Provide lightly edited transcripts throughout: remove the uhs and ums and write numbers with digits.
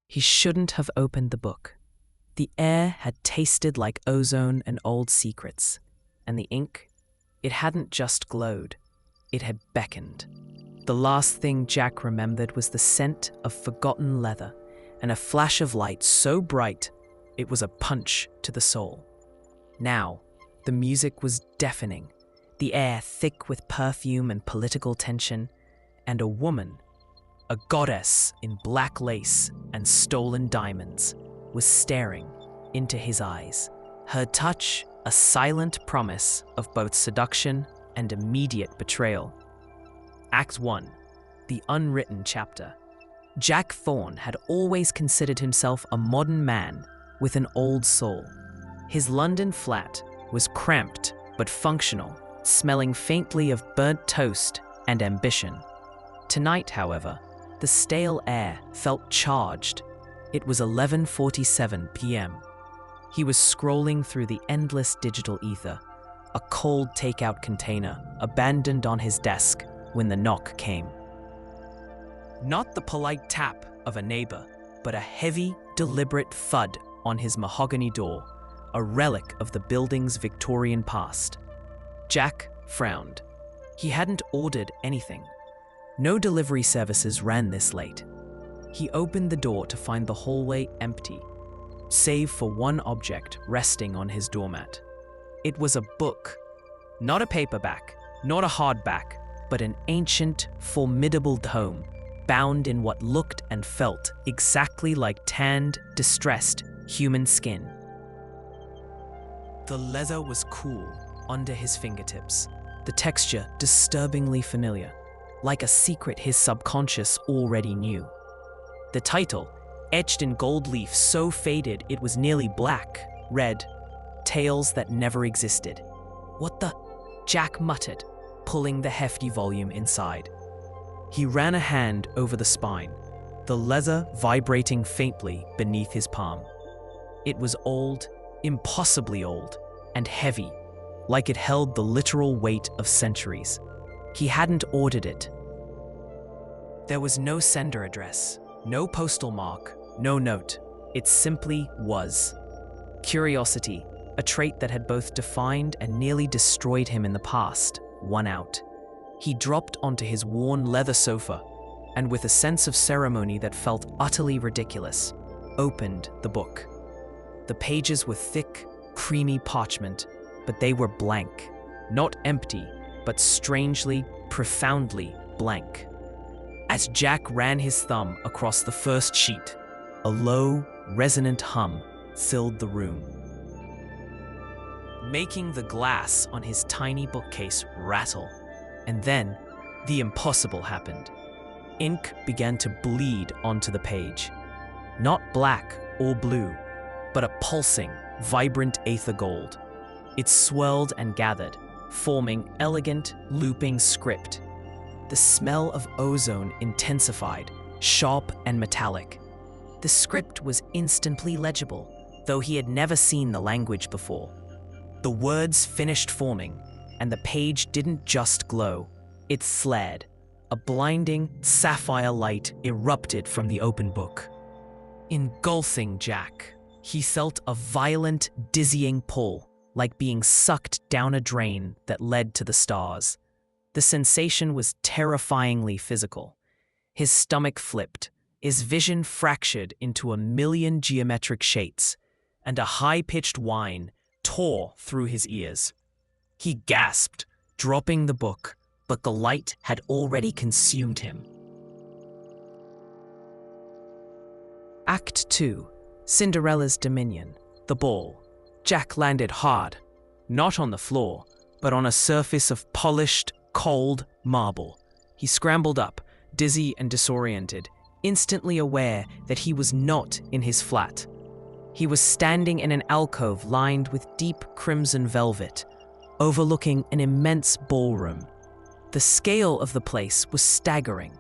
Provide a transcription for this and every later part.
He shouldn't have opened the book. The air had tasted like ozone and old secrets, and the ink, it hadn't just glowed, it had beckoned. The last thing Jack remembered was the scent of forgotten leather and a flash of light so bright it was a punch to the soul. Now, the music was deafening, the air thick with perfume and political tension, and a woman, a goddess in black lace and stolen diamonds, was staring into his eyes. Her touch, a silent promise of both seduction and immediate betrayal. Act 1, the unwritten chapter. Jack Thorne had always considered himself a modern man with an old soul. His London flat was cramped but functional, smelling faintly of burnt toast and ambition. Tonight, however, the stale air felt charged. It was 11:47 p.m. He was scrolling through the endless digital ether, a cold takeout container abandoned on his desk when the knock came. Not the polite tap of a neighbor, but a heavy, deliberate thud on his mahogany door, a relic of the building's Victorian past. Jack frowned. He hadn't ordered anything. No delivery services ran this late. He opened the door to find the hallway empty, save for one object resting on his doormat. It was a book. Not a paperback, not a hardback, but an ancient, formidable tome, bound in what looked and felt exactly like tanned, distressed human skin. The leather was cool under his fingertips, the texture disturbingly familiar, like a secret his subconscious already knew. The title, etched in gold leaf so faded it was nearly black, read, Tales That Never Existed. What the? Jack muttered, pulling the hefty volume inside. He ran a hand over the spine, the leather vibrating faintly beneath his palm. It was old, impossibly old, and heavy, like it held the literal weight of centuries. He hadn't ordered it. There was no sender address, no postal mark, no note. It simply was. Curiosity, a trait that had both defined and nearly destroyed him in the past, won out. He dropped onto his worn leather sofa, and with a sense of ceremony that felt utterly ridiculous, opened the book. The pages were thick, creamy parchment, but they were blank. Not empty, but strangely, profoundly blank. As Jack ran his thumb across the first sheet, a low, resonant hum filled the room, making the glass on his tiny bookcase rattle. And then, the impossible happened. Ink began to bleed onto the page. Not black or blue, but a pulsing, vibrant aether gold. It swirled and gathered, forming elegant, looping script. The smell of ozone intensified, sharp and metallic. The script was instantly legible, though he had never seen the language before. The words finished forming, and the page didn't just glow, it flared. A blinding, sapphire light erupted from the open book. Engulfing Jack, he felt a violent, dizzying pull, like being sucked down a drain that led to the stars. The sensation was terrifyingly physical. His stomach flipped, his vision fractured into a million geometric shapes, and a high-pitched whine tore through his ears. He gasped, dropping the book, but the light had already consumed him. Act 2, Cinderella's Dominion, the ball. Jack landed hard, not on the floor, but on a surface of polished, cold marble. He scrambled up, dizzy and disoriented, instantly aware that he was not in his flat. He was standing in an alcove lined with deep crimson velvet, overlooking an immense ballroom. The scale of the place was staggering.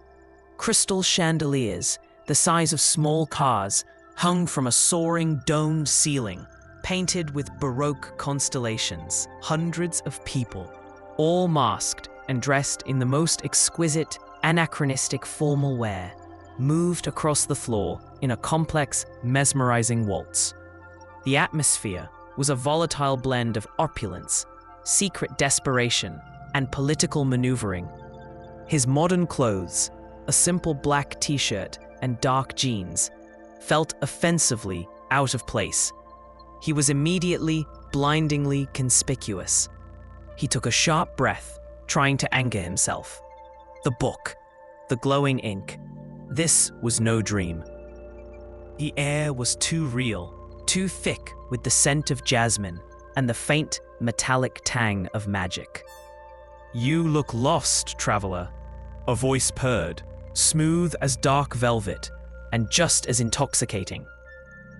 Crystal chandeliers, the size of small cars, hung from a soaring domed ceiling, painted with Baroque constellations. Hundreds of people, all masked and dressed in the most exquisite, anachronistic formal wear. moved across the floor in a complex, mesmerizing waltz. The atmosphere was a volatile blend of opulence, secret desperation, and political maneuvering. His modern clothes, a simple black t-shirt and dark jeans, felt offensively out of place. He was immediately, blindingly conspicuous. He took a sharp breath, trying to anger himself. The book, the glowing ink. This was no dream. The air was too real, too thick with the scent of jasmine and the faint, metallic tang of magic. "You look lost, traveler," a voice purred, smooth as dark velvet and just as intoxicating.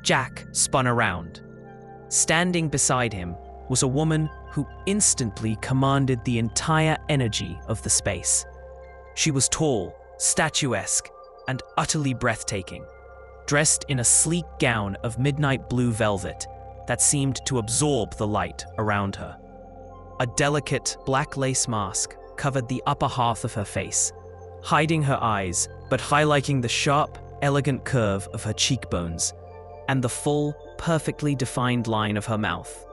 Jack spun around. Standing beside him was a woman who instantly commanded the entire energy of the space. She was tall, statuesque, and utterly breathtaking, dressed in a sleek gown of midnight blue velvet that seemed to absorb the light around her. A delicate black lace mask covered the upper half of her face, hiding her eyes but highlighting the sharp, elegant curve of her cheekbones and the full, perfectly defined line of her mouth.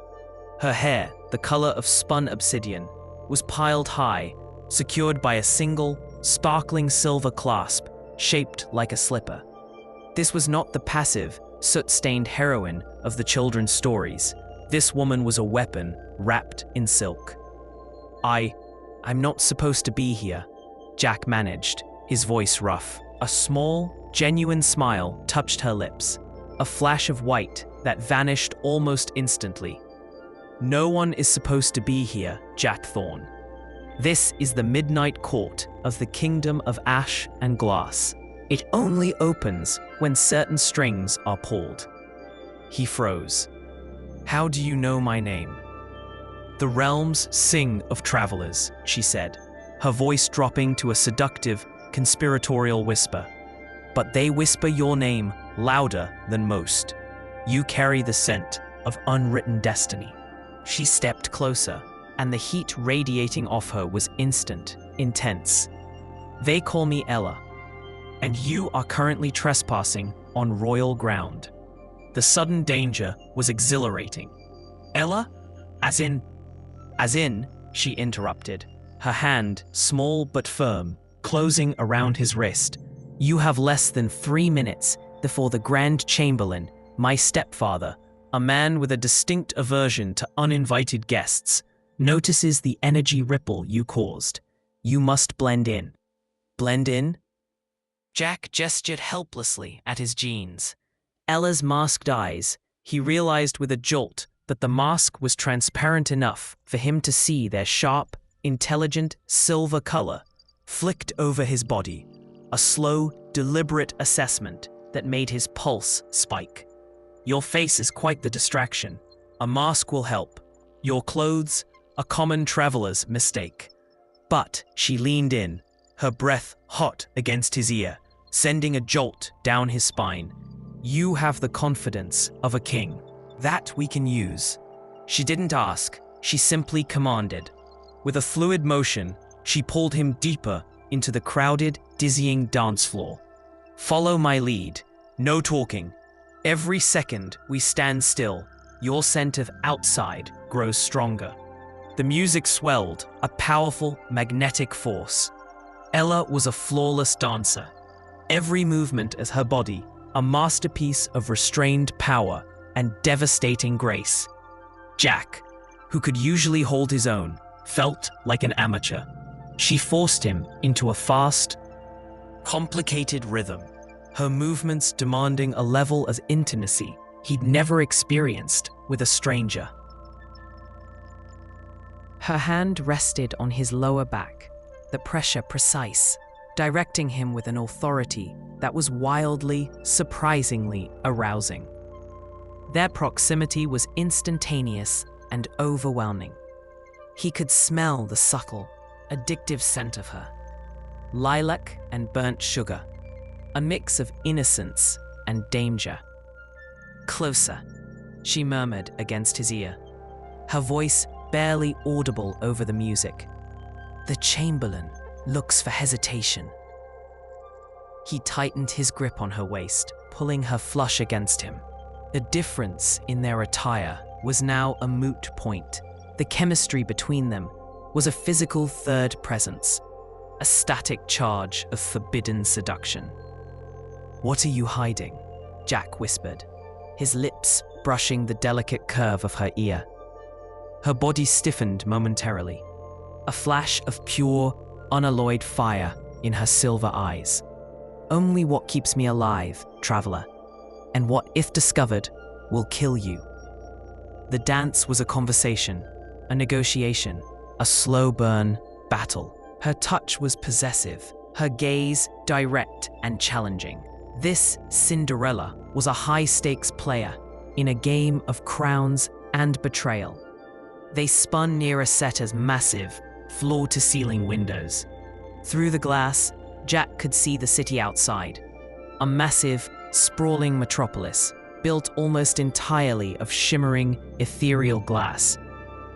Her hair, the color of spun obsidian, was piled high, secured by a single, sparkling silver clasp shaped like a slipper. This was not the passive, soot-stained heroine of the children's stories. This woman was a weapon wrapped in silk. I'm not supposed to be here," Jack managed, his voice rough. A small, genuine smile touched her lips, a flash of white that vanished almost instantly. "No one is supposed to be here, Jack Thorne. This is the midnight court of the kingdom of ash and glass. It only opens when certain strings are pulled." He froze. "How do you know my name?" "The realms sing of travelers," she said, her voice dropping to a seductive, conspiratorial whisper. "But they whisper your name louder than most. You carry the scent of unwritten destiny." She stepped closer, and the heat radiating off her was instant, intense. "They call me Ella, and you are currently trespassing on royal ground." The sudden danger was exhilarating. "Ella? As in, she interrupted, her hand, small but firm, closing around his wrist. "You have less than 3 minutes before the Grand Chamberlain, my stepfather, a man with a distinct aversion to uninvited guests, notices the energy ripple you caused. You must blend in." "Blend in?" Jack gestured helplessly at his jeans. Ella's masked eyes, he realized with a jolt that the mask was transparent enough for him to see their sharp, intelligent silver color flicked over his body, a slow, deliberate assessment that made his pulse spike. "Your face is quite the distraction. A mask will help. Your clothes, a common traveler's mistake." But she leaned in, her breath hot against his ear, sending a jolt down his spine. "You have the confidence of a king. That we can use." She didn't ask, she simply commanded. With a fluid motion, she pulled him deeper into the crowded, dizzying dance floor. "Follow my lead. No talking. Every second we stand still, your scent of outside grows stronger." The music swelled, a powerful, magnetic force. Ella was a flawless dancer. Every movement as her body, a masterpiece of restrained power and devastating grace. Jack, who could usually hold his own, felt like an amateur. She forced him into a fast, complicated rhythm, her movements demanding a level of intimacy he'd never experienced with a stranger. Her hand rested on his lower back, the pressure precise, directing him with an authority that was wildly, surprisingly arousing. Their proximity was instantaneous and overwhelming. He could smell the subtle, addictive scent of her. Lilac and burnt sugar, a mix of innocence and danger. "Closer," she murmured against his ear, her voice barely audible over the music. "The Chamberlain looks for hesitation." He tightened his grip on her waist, pulling her flush against him. The difference in their attire was now a moot point. The chemistry between them was a physical third presence, a static charge of forbidden seduction. "What are you hiding?" Jack whispered, his lips brushing the delicate curve of her ear. Her body stiffened momentarily, a flash of pure, unalloyed fire in her silver eyes. "Only what keeps me alive, traveler, and what, if discovered, will kill you." The dance was a conversation, a negotiation, a slow burn battle. Her touch was possessive, her gaze direct and challenging. This Cinderella was a high-stakes player in a game of crowns and betrayal. They spun near a set as massive, floor-to-ceiling windows. Through the glass, Jack could see the city outside, a massive, sprawling metropolis built almost entirely of shimmering, ethereal glass,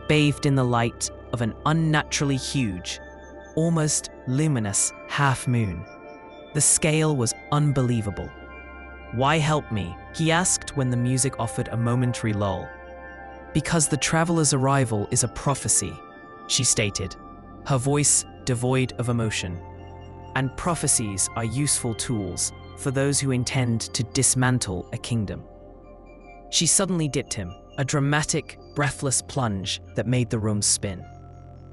bathed in the light of an unnaturally huge, almost luminous half-moon. The scale was unbelievable. "Why help me?" he asked when the music offered a momentary lull. "Because the traveler's arrival is a prophecy," she stated, her voice devoid of emotion. "And prophecies are useful tools for those who intend to dismantle a kingdom." She suddenly dipped him, a dramatic, breathless plunge that made the room spin.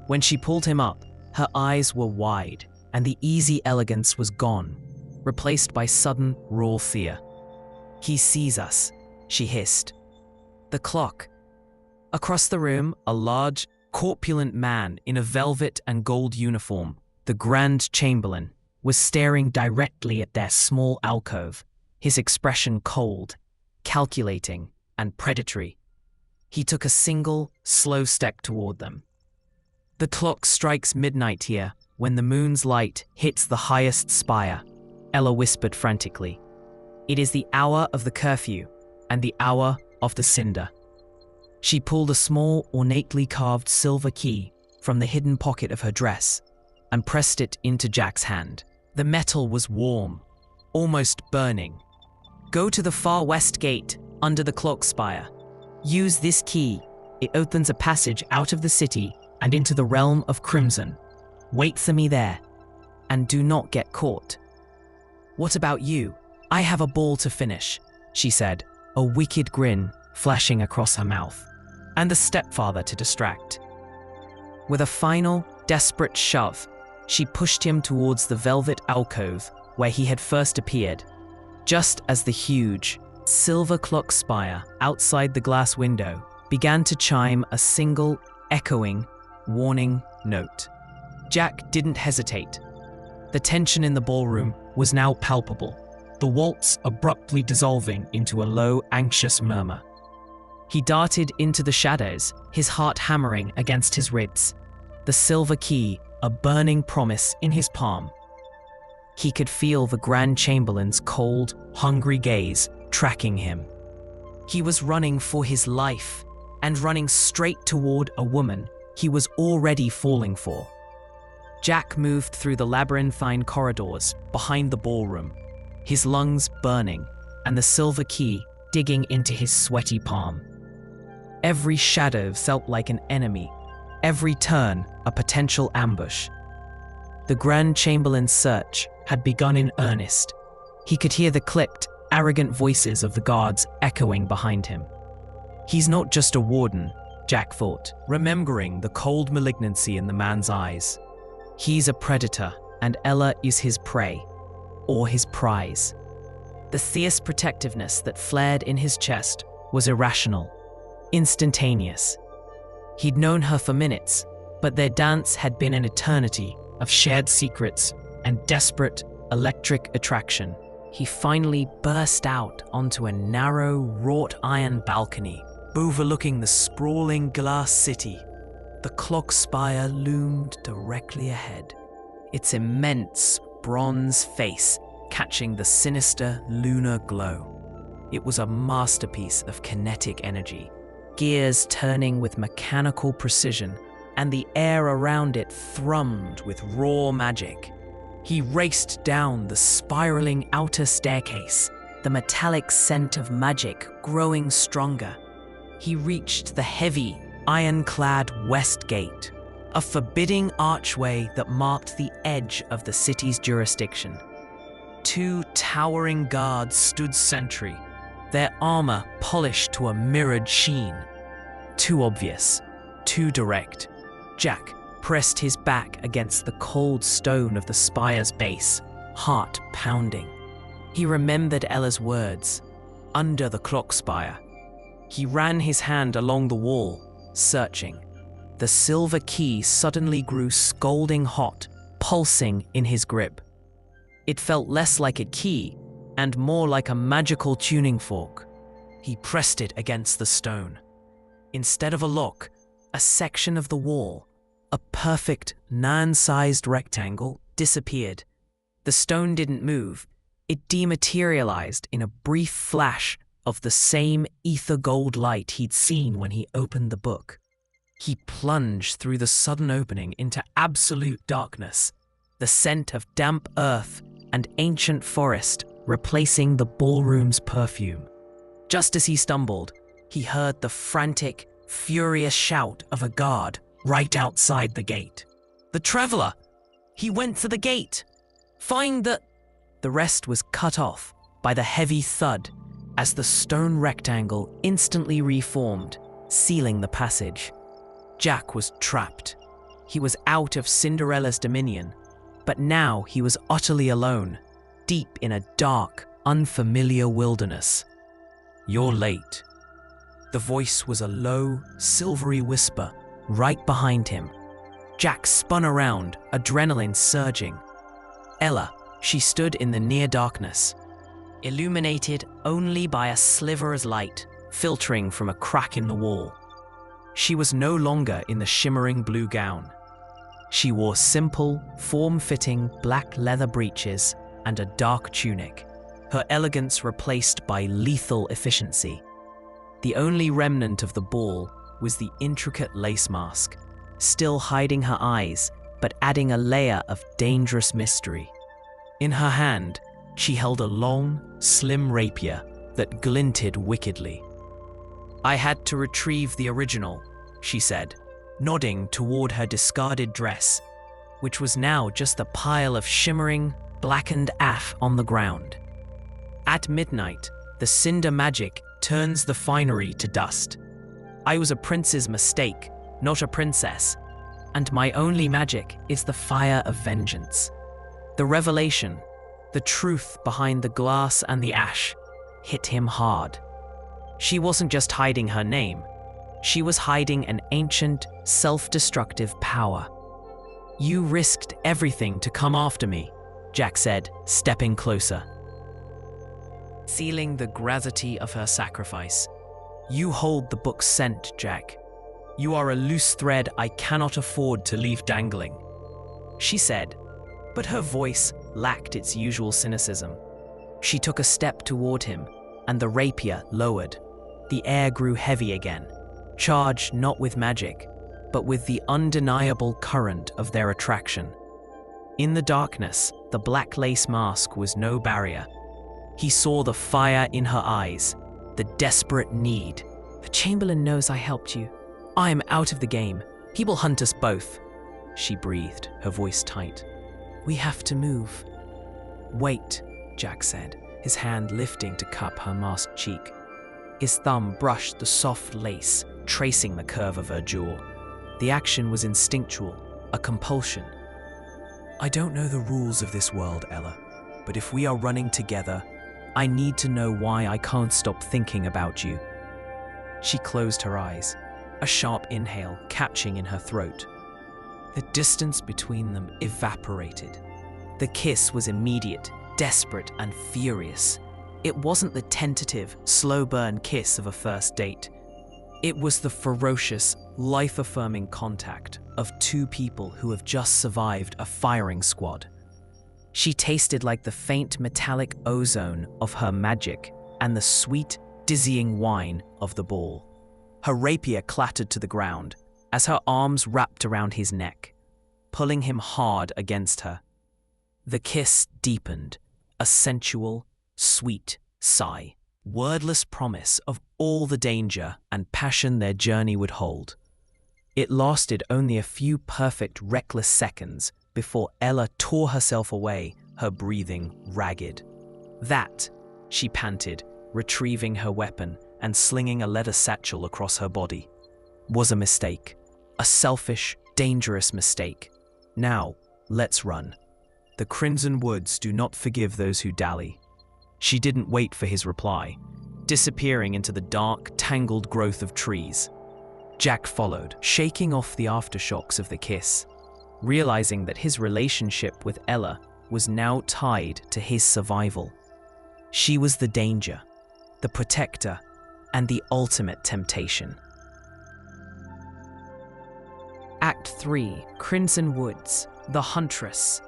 When she pulled him up, her eyes were wide, and the easy elegance was gone, replaced by sudden, raw fear. "He sees us," she hissed. The clock. Across the room, a large, corpulent man in a velvet and gold uniform, the Grand Chamberlain, was staring directly at their small alcove, his expression cold, calculating, and predatory. He took a single, slow step toward them. "The clock strikes midnight here when the moon's light hits the highest spire," Ella whispered frantically. "It is the hour of the curfew and the hour of the cinder." She pulled a small, ornately carved silver key from the hidden pocket of her dress and pressed it into Jack's hand. The metal was warm, almost burning. "Go to the far west gate under the clock spire. Use this key. It opens a passage out of the city and into the realm of crimson. Wait for me there, and do not get caught." "What about you? I have a ball to finish," she said, a wicked grin flashing across her mouth. "And the stepfather to distract." With a final, desperate shove, she pushed him towards the velvet alcove where he had first appeared, just as the huge, silver clock spire outside the glass window began to chime a single, echoing, warning note. Jack didn't hesitate. The tension in the ballroom was now palpable, the waltz abruptly dissolving into a low, anxious murmur. He darted into the shadows, his heart hammering against his ribs, the silver key a burning promise in his palm. He could feel the Grand Chamberlain's cold, hungry gaze tracking him. He was running for his life, and running straight toward a woman he was already falling for. Jack moved through the labyrinthine corridors behind the ballroom, his lungs burning and the silver key digging into his sweaty palm. Every shadow felt like an enemy, every turn a potential ambush. The Grand Chamberlain's search had begun in earnest. He could hear the clipped, arrogant voices of the guards echoing behind him. "He's not just a warden," Jack thought, remembering the cold malignancy in the man's eyes. "He's a predator, and Ella is his prey, or his prize." The fierce protectiveness that flared in his chest was irrational, instantaneous. He'd known her for minutes, but their dance had been an eternity of shared secrets and desperate, electric attraction. He finally burst out onto a narrow, wrought iron balcony overlooking the sprawling glass city. The clock spire loomed directly ahead, its immense bronze face catching the sinister lunar glow. It was a masterpiece of kinetic energy, gears turning with mechanical precision, and the air around it thrummed with raw magic. He raced down the spiraling outer staircase, the metallic scent of magic growing stronger. He reached the heavy, ironclad west gate, a forbidding archway that marked the edge of the city's jurisdiction. 2 towering guards stood sentry, their armor polished to a mirrored sheen. Too obvious, too direct. Jack pressed his back against the cold stone of the spire's base, heart pounding. He remembered Ella's words, under the clock spire. He ran his hand along the wall, searching. The silver key suddenly grew scalding hot, pulsing in his grip. It felt less like a key and more like a magical tuning fork. He pressed it against the stone. Instead of a lock, a section of the wall, a perfect, nan-sized rectangle, disappeared. The stone didn't move. It dematerialized in a brief flash of the same ether gold light he'd seen when he opened the book. He plunged through the sudden opening into absolute darkness, the scent of damp earth and ancient forest replacing the ballroom's perfume. Just as he stumbled, he heard the frantic, furious shout of a guard right outside the gate. "The traveler! He went to the gate! Find the—" The rest was cut off by the heavy thud as the stone rectangle instantly reformed, sealing the passage. Jack was trapped. He was out of Cinderella's dominion, but now he was utterly alone, deep in a dark, unfamiliar wilderness. "You're late." The voice was a low, silvery whisper right behind him. Jack spun around, adrenaline surging. Ella, she stood in the near darkness, illuminated only by a sliver's light filtering from a crack in the wall. She was no longer in the shimmering blue gown. She wore simple, form-fitting black leather breeches and a dark tunic, her elegance replaced by lethal efficiency. The only remnant of the ball was the intricate lace mask, still hiding her eyes, but adding a layer of dangerous mystery. In her hand, she held a long, slim rapier that glinted wickedly. "I had to retrieve the original," she said, nodding toward her discarded dress, which was now just a pile of shimmering, blackened ash on the ground. "At midnight, the cinder magic turns the finery to dust. I was a prince's mistake, not a princess, and my only magic is the fire of vengeance." The revelation, the truth behind the glass and the ash, hit him hard. She wasn't just hiding her name. She was hiding an ancient, self-destructive power. "You risked everything to come after me," Jack said, stepping closer, sealing the gravity of her sacrifice. "You hold the book's scent, Jack. You are a loose thread I cannot afford to leave dangling," she said, but her voice lacked its usual cynicism. She took a step toward him, and the rapier lowered. The air grew heavy again, charged not with magic, but with the undeniable current of their attraction. In the darkness, the black lace mask was no barrier. He saw the fire in her eyes, the desperate need. "The Chamberlain knows I helped you. I am out of the game. He will hunt us both," she breathed, her voice tight. "We have to move." "Wait," Jack said, his hand lifting to cup her masked cheek. His thumb brushed the soft lace, tracing the curve of her jaw. The action was instinctual, a compulsion. "I don't know the rules of this world, Ella, but if we are running together, I need to know why I can't stop thinking about you." She closed her eyes, a sharp inhale catching in her throat. The distance between them evaporated. The kiss was immediate, desperate, and furious. It wasn't the tentative, slow-burn kiss of a first date. It was the ferocious, life-affirming contact of 2 people who have just survived a firing squad. She tasted like the faint metallic ozone of her magic and the sweet, dizzying wine of the ball. Her rapier clattered to the ground as her arms wrapped around his neck, pulling him hard against her. The kiss deepened, a sensual, sweet sigh, wordless promise of all the danger and passion their journey would hold. It lasted only a few perfect, reckless seconds before Ella tore herself away, her breathing ragged. "That," she panted, retrieving her weapon and slinging a leather satchel across her body, "was a mistake. A selfish, dangerous mistake. Now, let's run. The Crimson Woods do not forgive those who dally." She didn't wait for his reply, disappearing into the dark, tangled growth of trees. Jack followed, shaking off the aftershocks of the kiss, realizing that his relationship with Ella was now tied to his survival. She was the danger, the protector, and the ultimate temptation. Act 3, Crimson Woods, The Huntress.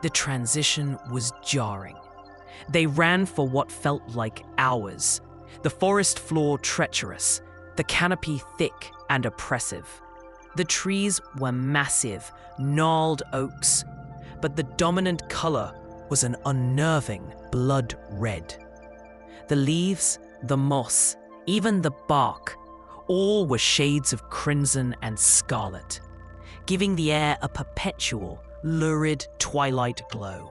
The transition was jarring. They ran for what felt like hours, the forest floor treacherous, the canopy thick and oppressive. The trees were massive, gnarled oaks, but the dominant color was an unnerving blood red. The leaves, the moss, even the bark, all were shades of crimson and scarlet, giving the air a perpetual, lurid twilight glow.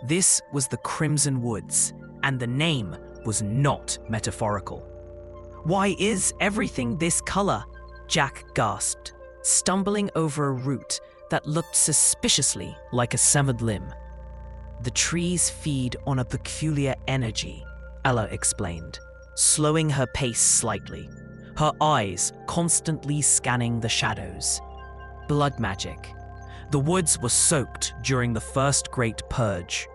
This was the Crimson Woods, and the name was not metaphorical. "Why is everything this color?" Jack gasped, stumbling over a root that looked suspiciously like a severed limb. "The trees feed on a peculiar energy," Ella explained, slowing her pace slightly, her eyes constantly scanning the shadows. "Blood magic. The woods were soaked during the first Great Purge.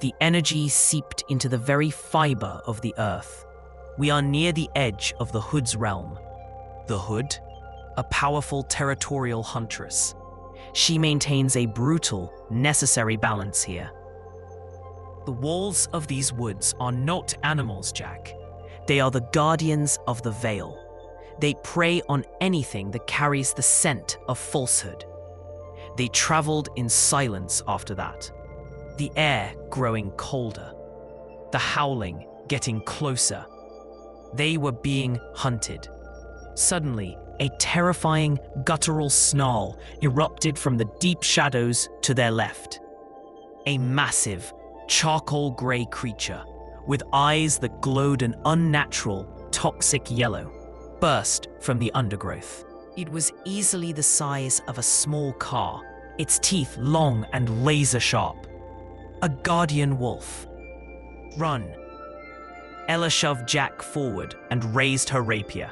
The energy seeped into the very fiber of the earth. We are near the edge of the Hood's realm." The Hood? A powerful territorial huntress. She maintains a brutal, necessary balance here. "The walls of these woods are not animals, Jack. They are the guardians of the veil. They prey on anything that carries the scent of falsehood." They traveled in silence after that, the air growing colder, the howling getting closer. They were being hunted. Suddenly, a terrifying, guttural snarl erupted from the deep shadows to their left. A massive, charcoal gray creature, with eyes that glowed an unnatural, toxic yellow, burst from the undergrowth. It was easily the size of a small car, its teeth long and laser-sharp. A guardian wolf. "Run." Ella shoved Jack forward and raised her rapier.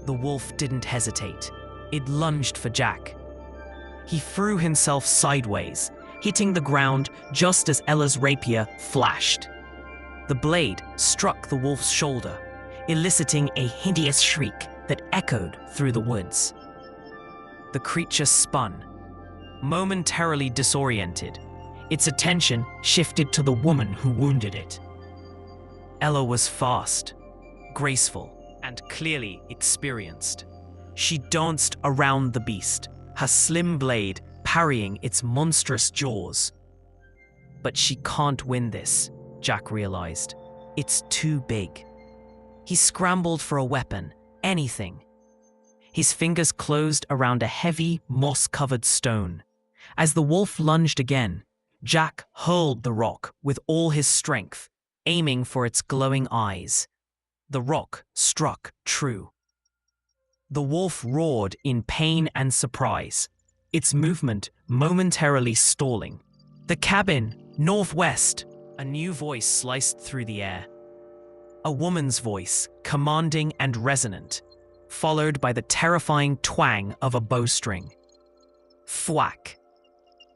The wolf didn't hesitate. It lunged for Jack. He threw himself sideways, hitting the ground just as Ella's rapier flashed. The blade struck the wolf's shoulder, eliciting a hideous shriek that echoed through the woods. The creature spun, momentarily disoriented. Its attention shifted to the woman who wounded it. Ella was fast, graceful, and clearly experienced. She danced around the beast, her slim blade parrying its monstrous jaws. But she can't win this, Jack realized. It's too big. He scrambled for a weapon, anything. His fingers closed around a heavy, moss-covered stone. As the wolf lunged again, Jack hurled the rock with all his strength, aiming for its glowing eyes. The rock struck true. The wolf roared in pain and surprise, its movement momentarily stalling. "The cabin, northwest!" A new voice sliced through the air. A woman's voice, commanding and resonant, followed by the terrifying twang of a bowstring. Thwack!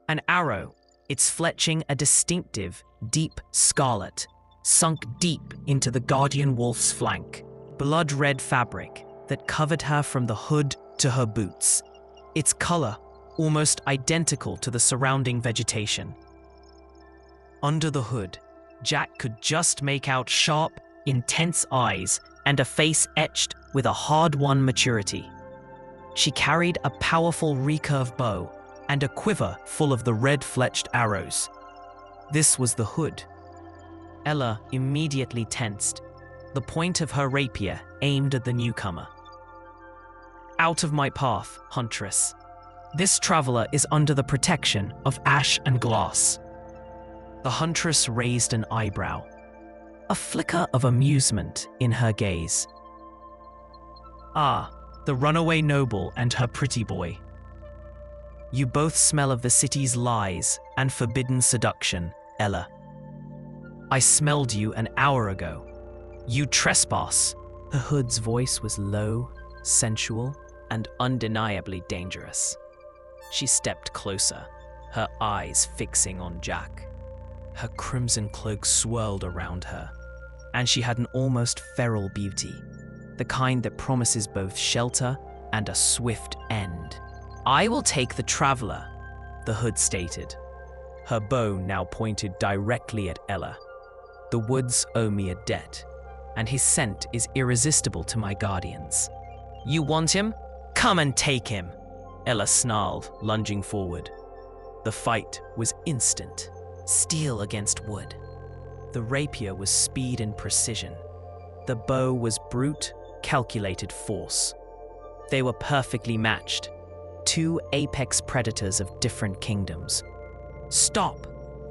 An arrow, its fletching a distinctive, deep scarlet, sunk deep into the guardian wolf's flank. Blood-red fabric that covered her from the hood to her boots, its color almost identical to the surrounding vegetation. Under the hood, Jack could just make out sharp, intense eyes and a face etched with a hard-won maturity. She carried a powerful recurve bow, and a quiver full of the red-fletched arrows. This was the hood. Ella immediately tensed, the point of her rapier aimed at the newcomer. "Out of my path, huntress. This traveler is under the protection of ash and glass." The huntress raised an eyebrow, a flicker of amusement in her gaze. "Ah, the runaway noble and her pretty boy. You both smell of the city's lies and forbidden seduction, Ella. I smelled you an hour ago. You trespass." The hood's voice was low, sensual, and undeniably dangerous. She stepped closer, her eyes fixing on Jack. Her crimson cloak swirled around her, and she had an almost feral beauty, the kind that promises both shelter and a swift end. "I will take the traveler," the hood stated, her bow now pointed directly at Ella. "The woods owe me a debt, and his scent is irresistible to my guardians." "You want him? Come and take him," Ella snarled, lunging forward. The fight was instant, steel against wood. The rapier was speed and precision. The bow was brute, calculated force. They were perfectly matched, two apex predators of different kingdoms. "Stop!"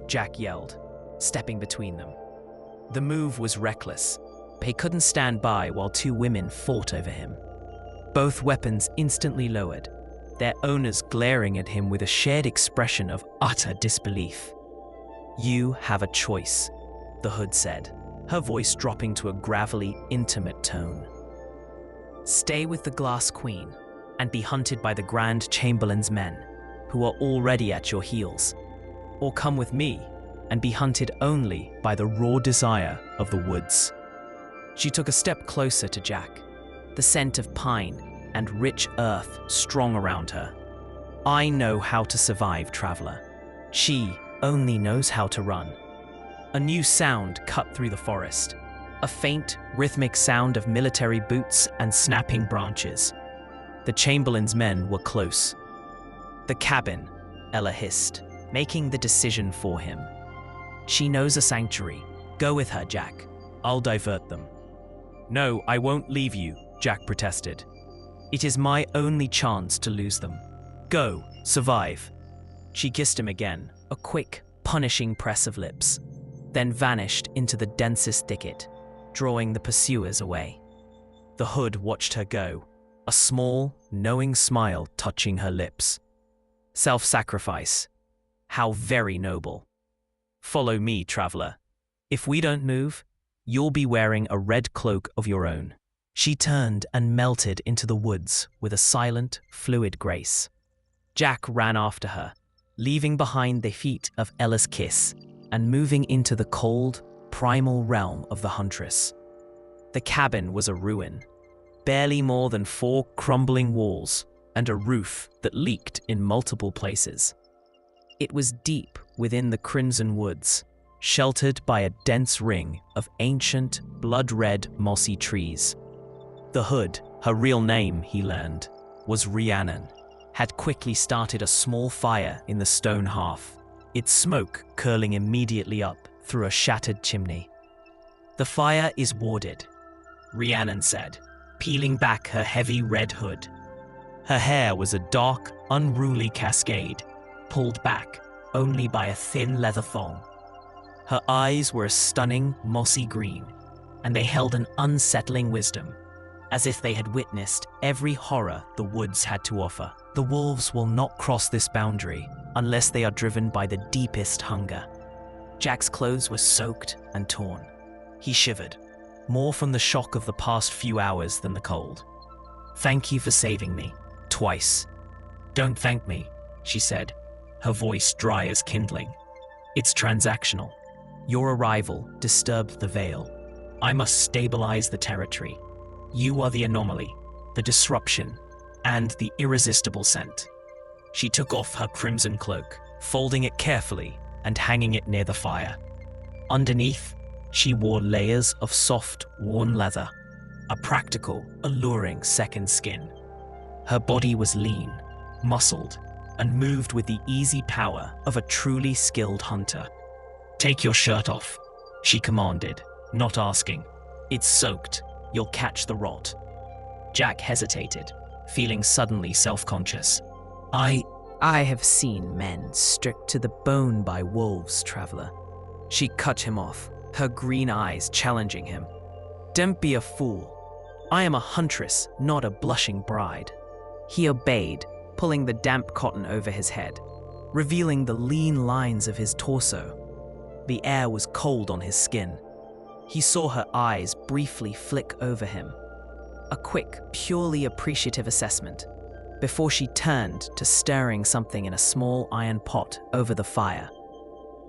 Jack yelled, stepping between them. The move was reckless, but he couldn't stand by while two women fought over him. Both weapons instantly lowered, their owners glaring at him with a shared expression of utter disbelief. "You have a choice," the hood said, her voice dropping to a gravelly, intimate tone. "Stay with the Glass Queen and be hunted by the Grand Chamberlain's men, who are already at your heels. Or come with me and be hunted only by the raw desire of the woods." She took a step closer to Jack, the scent of pine and rich earth strong around her. "I know how to survive, traveler. She only knows how to run." A new sound cut through the forest, a faint, rhythmic sound of military boots and snapping branches. The Chamberlain's men were close. "The cabin," Ella hissed, making the decision for him. "She knows a sanctuary. Go with her, Jack. I'll divert them." "No, I won't leave you," Jack protested. "It is my only chance to lose them. Go, survive." She kissed him again, a quick, punishing press of lips, then vanished into the densest thicket, drawing the pursuers away. The hood watched her go, a small, knowing smile touching her lips. Self-sacrifice. How very noble. "Follow me, traveler. If we don't move, you'll be wearing a red cloak of your own." She turned and melted into the woods with a silent, fluid grace. Jack ran after her, leaving behind the heat of Ella's kiss and moving into the cold, primal realm of the huntress. The cabin was a ruin, barely more than 4 crumbling walls and a roof that leaked in multiple places. It was deep within the crimson woods, sheltered by a dense ring of ancient, blood-red, mossy trees. The hood, her real name, he learned, was Rhiannon, had quickly started a small fire in the stone hearth, its smoke curling immediately up through a shattered chimney. "The fire is warded," Rhiannon said, peeling back her heavy red hood. Her hair was a dark, unruly cascade, pulled back only by a thin leather thong. Her eyes were a stunning, mossy green, and they held an unsettling wisdom, as if they had witnessed every horror the woods had to offer. "The wolves will not cross this boundary unless they are driven by the deepest hunger." Jack's clothes were soaked and torn. He shivered, more from the shock of the past few hours than the cold. "Thank you for saving me, twice." "Don't thank me," she said, her voice dry as kindling. "It's transactional. Your arrival disturbed the veil. I must stabilize the territory. You are the anomaly, the disruption, and the irresistible scent." She took off her crimson cloak, folding it carefully and hanging it near the fire. Underneath, she wore layers of soft, worn leather, a practical, alluring second skin. Her body was lean, muscled, and moved with the easy power of a truly skilled hunter. "Take your shirt off," she commanded, not asking. "It's soaked. You'll catch the rot." Jack hesitated, feeling suddenly self-conscious. I have seen men stripped to the bone by wolves, traveler." She cut him off, her green eyes challenging him. "Don't be a fool. I am a huntress, not a blushing bride." He obeyed, pulling the damp cotton over his head, revealing the lean lines of his torso. The air was cold on his skin. He saw her eyes briefly flick over him. A quick, purely appreciative assessment, before she turned to stirring something in a small iron pot over the fire.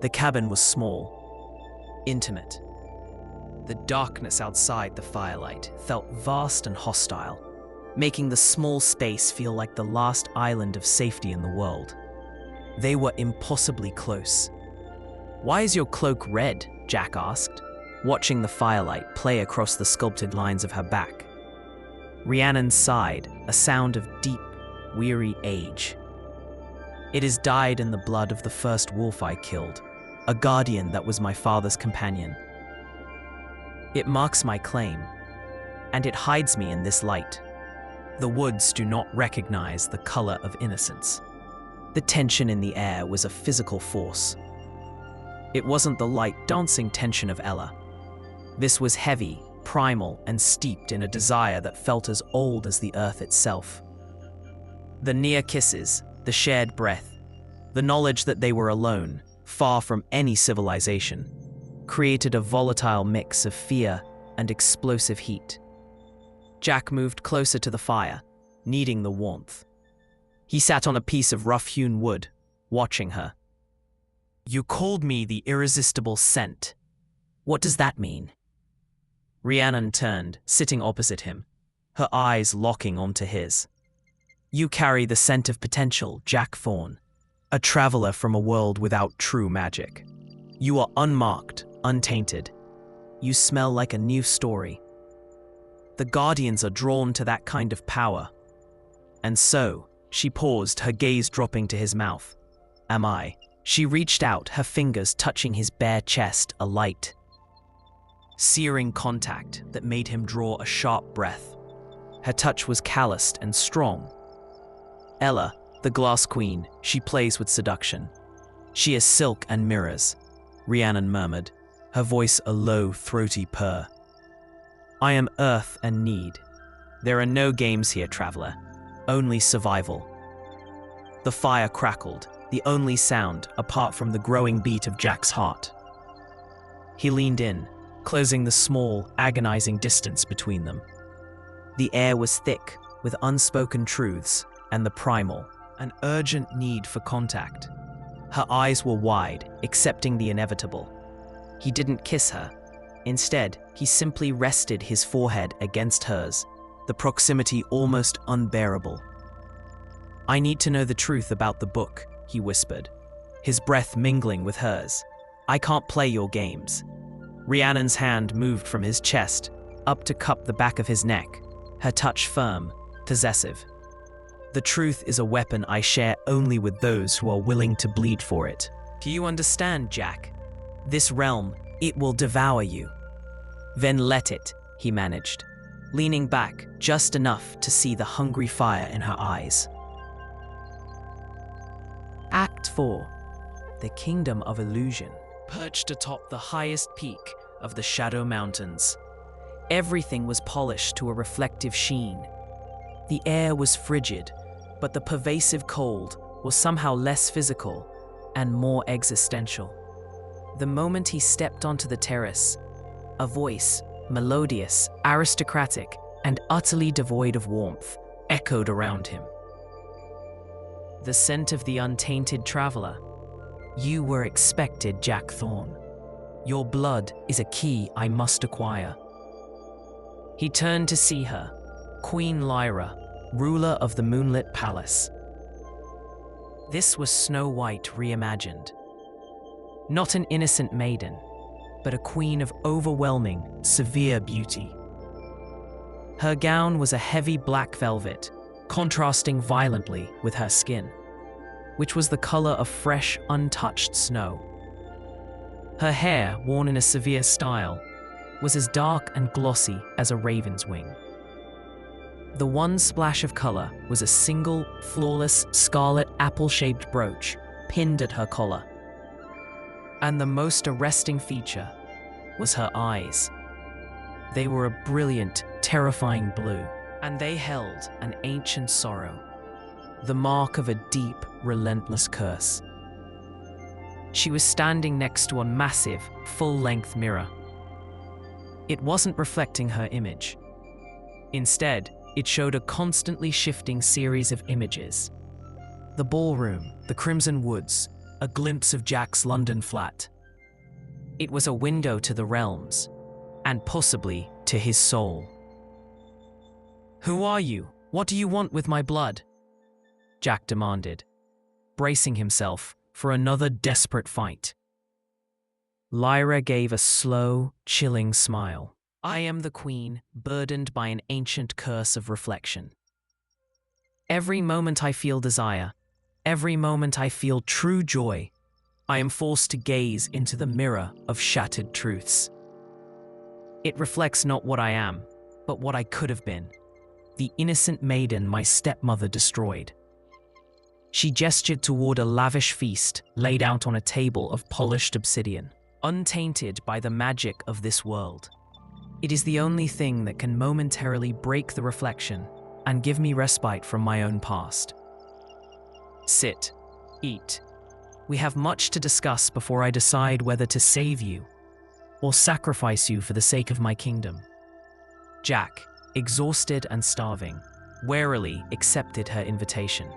The cabin was small, intimate. The darkness outside the firelight felt vast and hostile, making the small space feel like the last island of safety in the world. They were impossibly close. "Why is your cloak red?" Jack asked, watching the firelight play across the sculpted lines of her back. Rhiannon sighed, a sound of deep, weary age. "It is dyed in the blood of the first wolf I killed, a guardian that was my father's companion. It marks my claim, and it hides me in this light. The woods do not recognize the color of innocence." The tension in the air was a physical force. It wasn't the light dancing tension of Ella. This was heavy, primal, and steeped in a desire that felt as old as the earth itself. The near kisses, the shared breath, the knowledge that they were alone, far from any civilization, created a volatile mix of fear and explosive heat. Jack moved closer to the fire, needing the warmth. He sat on a piece of rough-hewn wood, watching her. "You called me the irresistible scent. What does that mean?" Rhiannon turned, sitting opposite him, her eyes locking onto his. "You carry the scent of potential, Jack Thorne, a traveler from a world without true magic. You are unmarked, untainted. You smell like a new story. The Guardians are drawn to that kind of power. And so," she paused, her gaze dropping to his mouth, "am I." She reached out, her fingers touching his bare chest, a light, searing contact that made him draw a sharp breath. Her touch was calloused and strong. "Ella, the Glass Queen, she plays with seduction. She is silk and mirrors," Rhiannon murmured, her voice a low, throaty purr. "I am earth and need. There are no games here, traveler, only survival." The fire crackled, the only sound apart from the growing beat of Jack's heart. He leaned in, closing the small, agonizing distance between them. The air was thick with unspoken truths and the primal, an urgent need for contact. Her eyes were wide, accepting the inevitable. He didn't kiss her. Instead, he simply rested his forehead against hers, the proximity almost unbearable. "I need to know the truth about the book," he whispered, his breath mingling with hers. "I can't play your games." Rhiannon's hand moved from his chest, up to cup the back of his neck, her touch firm, possessive. "The truth is a weapon I share only with those who are willing to bleed for it. Do you understand, Jack? This realm, it will devour you." "Then let it," he managed, leaning back just enough to see the hungry fire in her eyes. Act 4. The Kingdom of Illusion. Perched atop the highest peak of the Shadow Mountains, everything was polished to a reflective sheen. The air was frigid, but the pervasive cold was somehow less physical and more existential. The moment he stepped onto the terrace, a voice, melodious, aristocratic, and utterly devoid of warmth, echoed around him. The scent of the untainted traveler. "You were expected, Jack Thorne. Your blood is a key I must acquire." He turned to see her, Queen Lyra, ruler of the moonlit palace. This was Snow White reimagined. Not an innocent maiden, but a queen of overwhelming, severe beauty. Her gown was a heavy black velvet, contrasting violently with her skin. which was the color of fresh, untouched snow. Her hair, worn in a severe style, was as dark and glossy as a raven's wing. The one splash of color was a single, flawless, scarlet apple-shaped brooch pinned at her collar. And the most arresting feature was her eyes. They were a brilliant, terrifying blue, and they held an ancient sorrow, the mark of a deep, relentless curse. She was standing next to a massive, full-length mirror. It wasn't reflecting her image. Instead, it showed a constantly shifting series of images. The ballroom, the crimson woods, a glimpse of Jack's London flat. It was a window to the realms, and possibly to his soul. "Who are you? What do you want with my blood?" Jack demanded, bracing himself for another desperate fight. Lyra gave a slow, chilling smile. "I am the queen, burdened by an ancient curse of reflection. Every moment I feel desire, every moment I feel true joy, I am forced to gaze into the mirror of shattered truths. It reflects not what I am, but what I could have been, the innocent maiden my stepmother destroyed." She gestured toward a lavish feast laid out on a table of polished obsidian, untainted by the magic of this world. "It is the only thing that can momentarily break the reflection and give me respite from my own past. Sit, eat. We have much to discuss before I decide whether to save you or sacrifice you for the sake of my kingdom." Jack, exhausted and starving, warily accepted her invitation.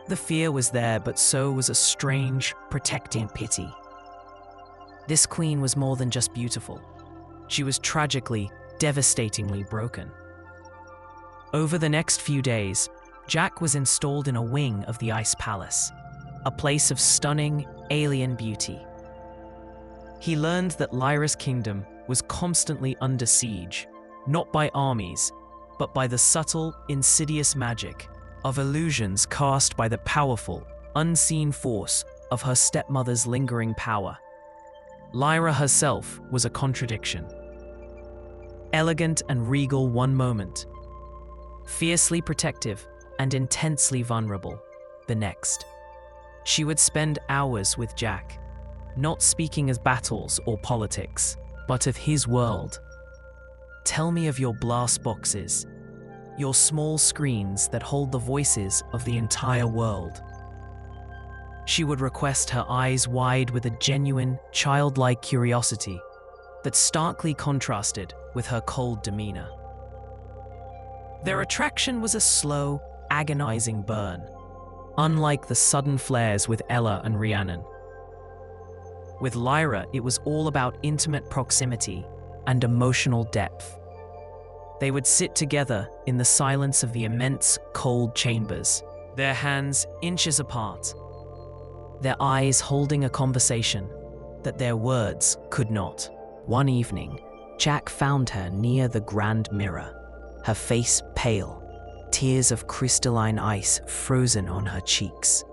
The fear was there, but so was a strange, protecting pity. This queen was more than just beautiful. She was tragically, devastatingly broken. Over the next few days, Jack was installed in a wing of the Ice Palace, a place of stunning, alien beauty. He learned that Lyra's kingdom was constantly under siege, not by armies, but by the subtle, insidious magic of illusions cast by the powerful, unseen force of her stepmother's lingering power. Lyra herself was a contradiction. Elegant and regal one moment, fiercely protective and intensely vulnerable the next. She would spend hours with Jack, not speaking of battles or politics, but of his world. "Tell me of your glass boxes, your small screens that hold the voices of the entire world." She would request, her eyes wide with a genuine, childlike curiosity that starkly contrasted with her cold demeanor. Their attraction was a slow, agonizing burn, unlike the sudden flares with Ella and Rhiannon. With Lyra, it was all about intimate proximity and emotional depth. They would sit together in the silence of the immense, cold chambers, their hands inches apart, their eyes holding a conversation that their words could not. One evening, Jack found her near the grand mirror, her face pale, tears of crystalline ice frozen on her cheeks.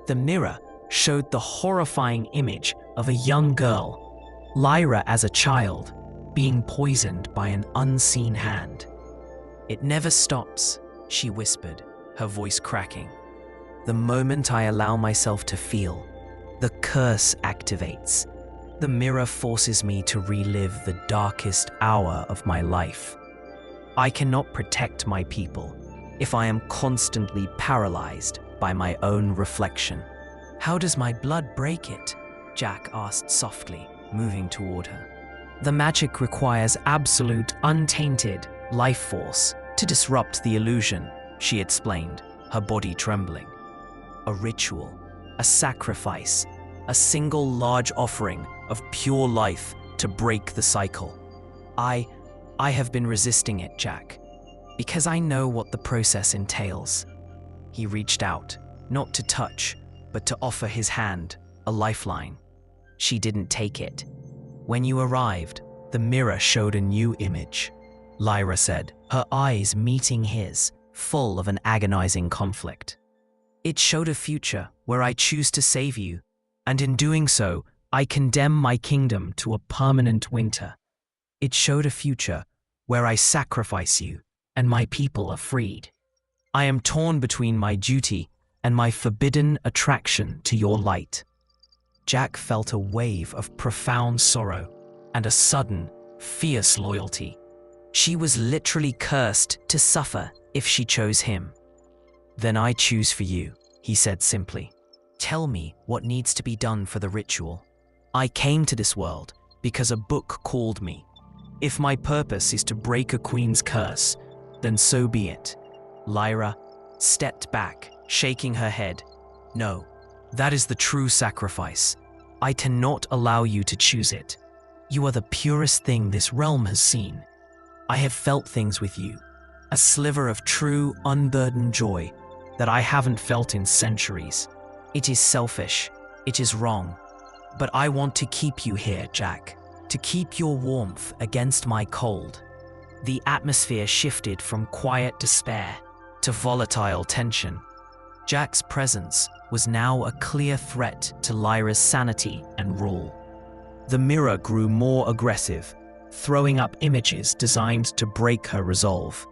The mirror showed the horrifying image of a young girl, Lyra as a child, being poisoned by an unseen hand. "It never stops," she whispered, her voice cracking. "The moment I allow myself to feel, the curse activates. The mirror forces me to relive the darkest hour of my life. I cannot protect my people if I am constantly paralyzed by my own reflection." "How does my blood break it?" Jack asked softly, moving toward her. "The magic requires absolute, untainted life force to disrupt the illusion," she explained, her body trembling. "A ritual, a sacrifice, a single large offering of pure life to break the cycle. I have been resisting it, Jack, because I know what the process entails." He reached out, not to touch, but to offer his hand, a lifeline. She didn't take it. "When you arrived, the mirror showed a new image," Lyra said, her eyes meeting his, full of an agonizing conflict. It showed a future where I choose to save you, and in doing so, I condemn my kingdom to a permanent winter. It showed a future where I sacrifice you, and my people are freed. I am torn between my duty and my forbidden attraction to your light. Jack felt a wave of profound sorrow and a sudden, fierce loyalty. She was literally cursed to suffer if she chose him. Then I choose for you, he said simply. Tell me what needs to be done for the ritual. I came to this world because a book called me. If my purpose is to break a queen's curse, then so be it. Lyra stepped back, shaking her head. No, that is the true sacrifice. I cannot allow you to choose it. You are the purest thing this realm has seen. I have felt things with you, a sliver of true, unburdened joy that I haven't felt in centuries. It is selfish, it is wrong, but I want to keep you here, Jack, to keep your warmth against my cold. The atmosphere shifted from quiet despair to volatile tension. Jack's presence was now a clear threat to Lyra's sanity and rule. The mirror grew more aggressive, throwing up images designed to break her resolve.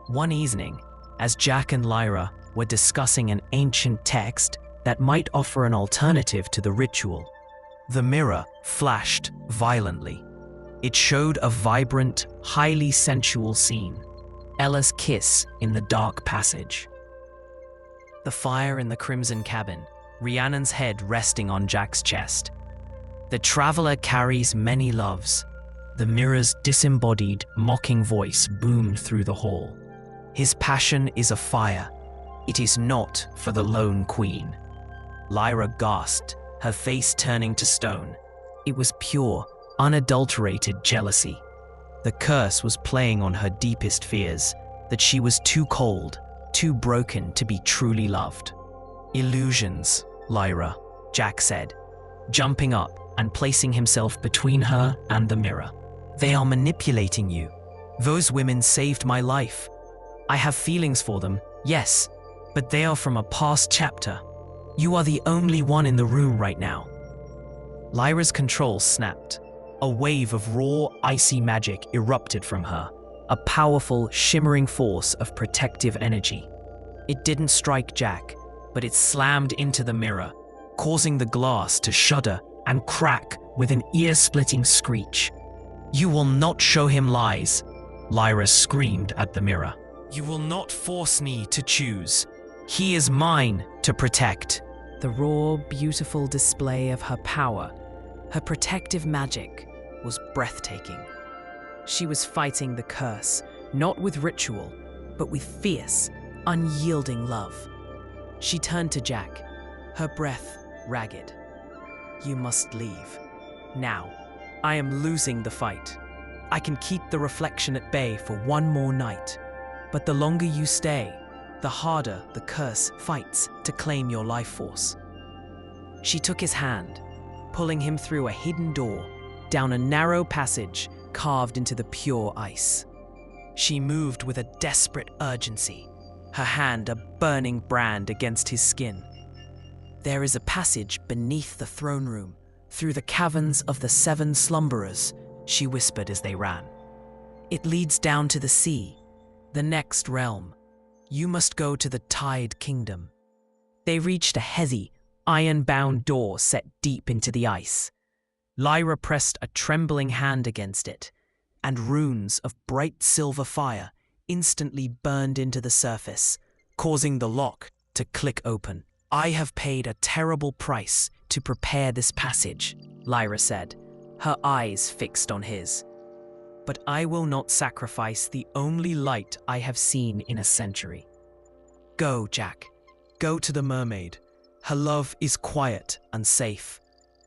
One evening, as Jack and Lyra were discussing an ancient text that might offer an alternative to the ritual, the mirror flashed violently. It showed a vibrant, highly sensual scene, Ella's kiss in the dark passage. The fire in the crimson cabin, Rhiannon's head resting on Jack's chest. The traveler carries many loves. The mirror's disembodied, mocking voice boomed through the hall. His passion is a fire. It is not for the lone queen. Lyra gasped, her face turning to stone. It was pure, unadulterated jealousy. The curse was playing on her deepest fears, that she was too cold, too broken to be truly loved. Illusions, Lyra, Jack said, jumping up and placing himself between her and the mirror. They are manipulating you. Those women saved my life. I have feelings for them, yes, but they are from a past chapter. You are the only one in the room right now. Lyra's control snapped. A wave of raw, icy magic erupted from her, a powerful, shimmering force of protective energy. It didn't strike Jack, but it slammed into the mirror, causing the glass to shudder and crack with an ear-splitting screech. You will not show him lies, Lyra screamed at the mirror. You will not force me to choose. He is mine to protect. The raw, beautiful display of her power, her protective magic, was breathtaking. She was fighting the curse, not with ritual, but with fierce, unyielding love. She turned to Jack, her breath ragged. You must leave. Now. I am losing the fight. I can keep the reflection at bay for one more night, but the longer you stay, the harder the curse fights to claim your life force. She took his hand, pulling him through a hidden door, down a narrow passage carved into the pure ice. She moved with a desperate urgency, her hand a burning brand against his skin. There is a passage beneath the throne room, through the caverns of the 7 slumberers, she whispered as they ran. It leads down to the sea, the next realm. You must go to the Tide Kingdom. They reached a heavy, iron-bound door set deep into the ice. Lyra pressed a trembling hand against it, and runes of bright silver fire instantly burned into the surface, causing the lock to click open. I have paid a terrible price to prepare this passage, Lyra said, her eyes fixed on his. But I will not sacrifice the only light I have seen in a century. Go, Jack. Go to the mermaid. Her love is quiet and safe.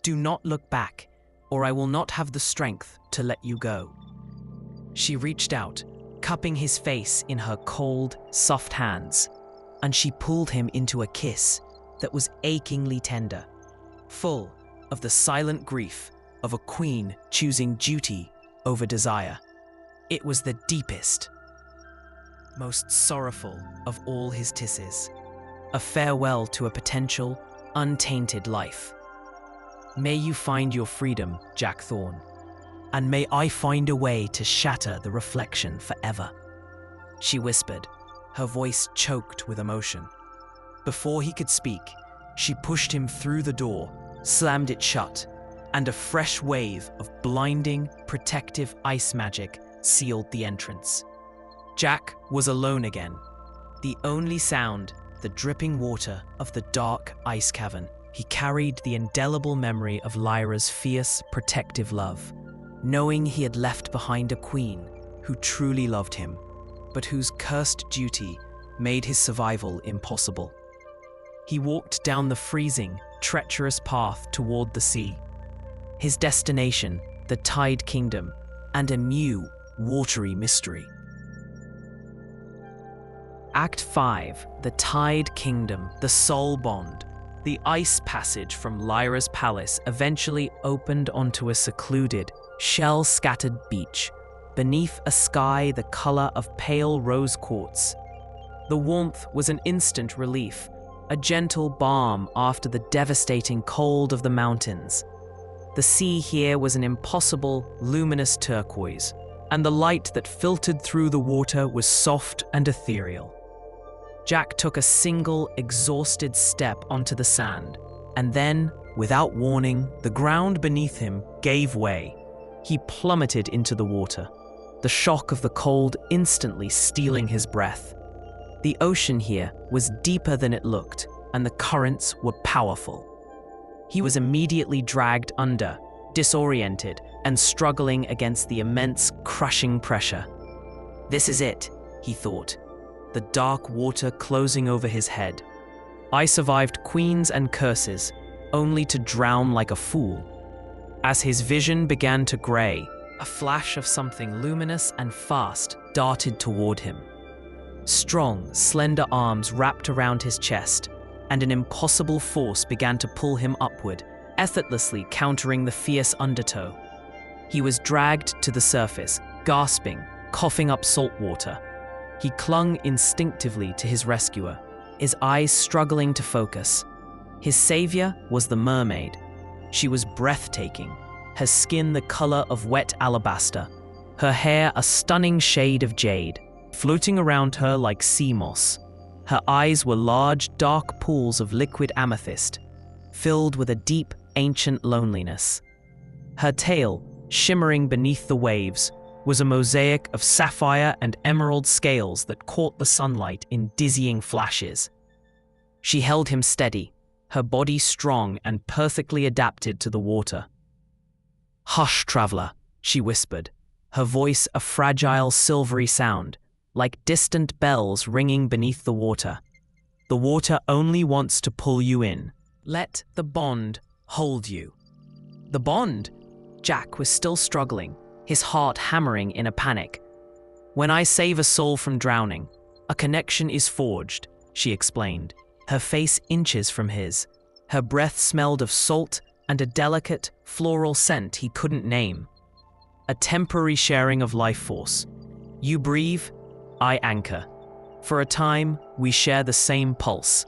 Do not look back, or I will not have the strength to let you go. She reached out, cupping his face in her cold, soft hands, and she pulled him into a kiss that was achingly tender, full of the silent grief of a queen choosing duty over desire. It was the deepest, most sorrowful of all his kisses. a farewell to a potential, untainted life. May you find your freedom, Jack Thorne, and may I find a way to shatter the reflection forever, she whispered, her voice choked with emotion. Before he could speak, she pushed him through the door, slammed it shut, and a fresh wave of blinding, protective ice magic sealed the entrance. Jack was alone again. The only sound, the dripping water of the dark ice cavern. He carried the indelible memory of Lyra's fierce, protective love, knowing he had left behind a queen who truly loved him, but whose cursed duty made his survival impossible. He walked down the freezing, treacherous path toward the sea. His destination, the Tide Kingdom, and a new, watery mystery. Act 5, The Tide Kingdom, The Soul Bond. The ice passage from Lyra's palace eventually opened onto a secluded, shell-scattered beach, beneath a sky the color of pale rose quartz. The warmth was an instant relief, a gentle balm after the devastating cold of the mountains. The sea here was an impossible, luminous turquoise, and the light that filtered through the water was soft and ethereal. Jack took a single, exhausted step onto the sand, and then, without warning, the ground beneath him gave way. He plummeted into the water, the shock of the cold instantly stealing his breath. The ocean here was deeper than it looked, and the currents were powerful. He was immediately dragged under, disoriented, and struggling against the immense, crushing pressure. This is it, he thought, the dark water closing over his head. I survived queens and curses, only to drown like a fool. As his vision began to gray, a flash of something luminous and fast darted toward him. Strong, slender arms wrapped around his chest, and an impossible force began to pull him upward, effortlessly countering the fierce undertow. He was dragged to the surface, gasping, coughing up salt water. He clung instinctively to his rescuer, his eyes struggling to focus. His savior was the mermaid. She was breathtaking, her skin the color of wet alabaster, her hair a stunning shade of jade, floating around her like sea moss. Her eyes were large, dark pools of liquid amethyst, filled with a deep, ancient loneliness. Her tail, shimmering beneath the waves, was a mosaic of sapphire and emerald scales that caught the sunlight in dizzying flashes. She held him steady, her body strong and perfectly adapted to the water. "Hush, traveler," she whispered, her voice a fragile silvery sound, like distant bells ringing beneath the water. "The water only wants to pull you in. Let the bond hold you." The bond? Jack was still struggling, his heart hammering in a panic. "When I save a soul from drowning, a connection is forged," she explained, her face inches from his. Her breath smelled of salt and a delicate, floral scent he couldn't name. "A temporary sharing of life force. You breathe, I anchor. For a time, we share the same pulse."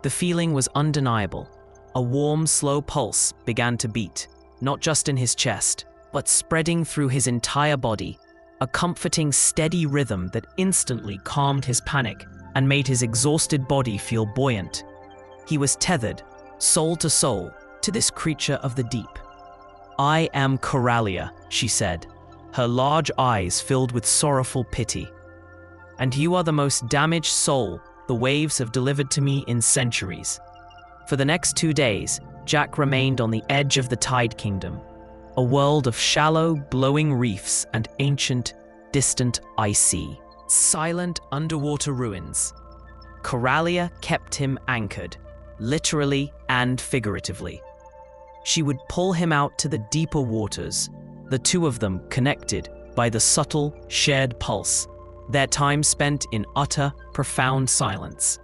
The feeling was undeniable. A warm, slow pulse began to beat, not just in his chest, but spreading through his entire body, a comforting, steady rhythm that instantly calmed his panic and made his exhausted body feel buoyant. He was tethered, soul to soul, to this creature of the deep. "I am Coralia," she said, her large eyes filled with sorrowful pity. "And you are the most damaged soul the waves have delivered to me in centuries." For the next 2 days, Jack remained on the edge of the Tide Kingdom, a world of shallow, glowing reefs and ancient, distant icy, silent underwater ruins. Coralia kept him anchored, literally and figuratively. She would pull him out to the deeper waters, the two of them connected by the subtle, shared pulse, their time spent in utter, profound silence.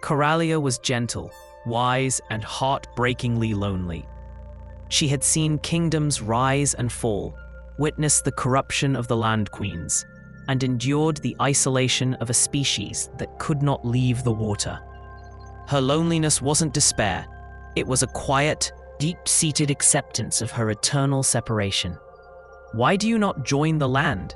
Coralia was gentle, wise, and heartbreakingly lonely. She had seen kingdoms rise and fall, witnessed the corruption of the land queens, and endured the isolation of a species that could not leave the water. Her loneliness wasn't despair. It was a quiet, deep-seated acceptance of her eternal separation. "Why do you not join the land?"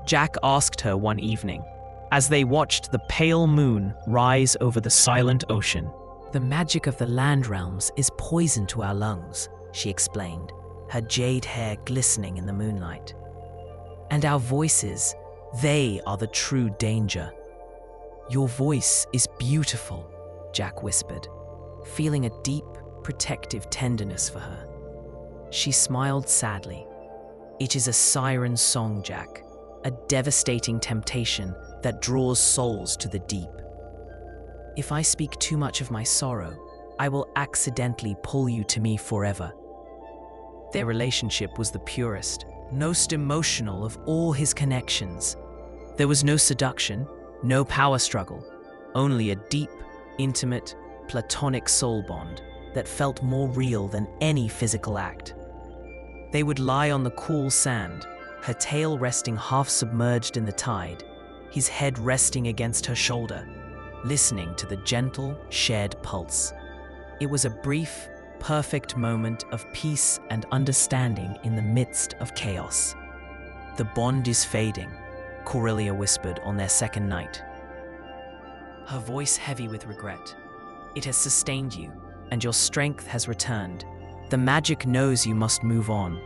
Jack asked her one evening, as they watched the pale moon rise over the silent ocean. "The magic of the land realms is poison to our lungs," she explained, her jade hair glistening in the moonlight. "And our voices, they are the true danger." "Your voice is beautiful," Jack whispered, feeling a deep, protective tenderness for her. She smiled sadly. "It is a siren song, Jack, a devastating temptation that draws souls to the deep. If I speak too much of my sorrow, I will accidentally pull you to me forever." Their relationship was the purest, most emotional of all his connections. There was no seduction, no power struggle, only a deep, intimate, platonic soul bond that felt more real than any physical act. They would lie on the cool sand, her tail resting half submerged in the tide, his head resting against her shoulder, listening to the gentle, shared pulse. It was a brief, perfect moment of peace and understanding in the midst of chaos. "The bond is fading," Corellia whispered on their second night, her voice heavy with regret. "It has sustained you, and your strength has returned. The magic knows you must move on."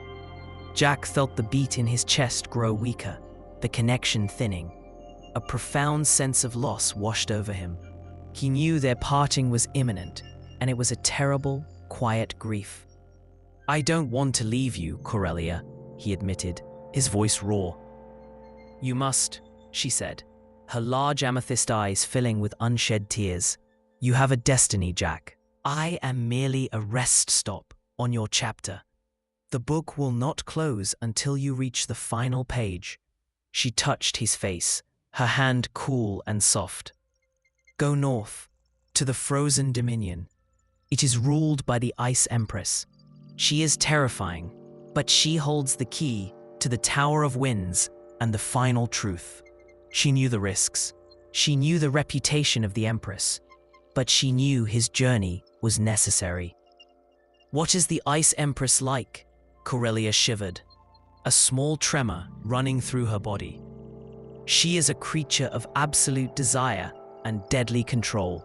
Jack felt the beat in his chest grow weaker, the connection thinning. A profound sense of loss washed over him. He knew their parting was imminent, and it was a terrible, quiet grief. "I don't want to leave you, Corellia," he admitted, his voice raw. "You must," she said, her large amethyst eyes filling with unshed tears. "You have a destiny, Jack. I am merely a rest stop on your chapter. The book will not close until you reach the final page." She touched his face, her hand cool and soft. "Go north, to the frozen dominion. It is ruled by the Ice Empress. She is terrifying, but she holds the key to the Tower of Winds and the final truth." She knew the risks. She knew the reputation of the Empress, but she knew his journey was necessary. "What is the Ice Empress like?" Corellia shivered, a small tremor running through her body. "She is a creature of absolute desire and deadly control.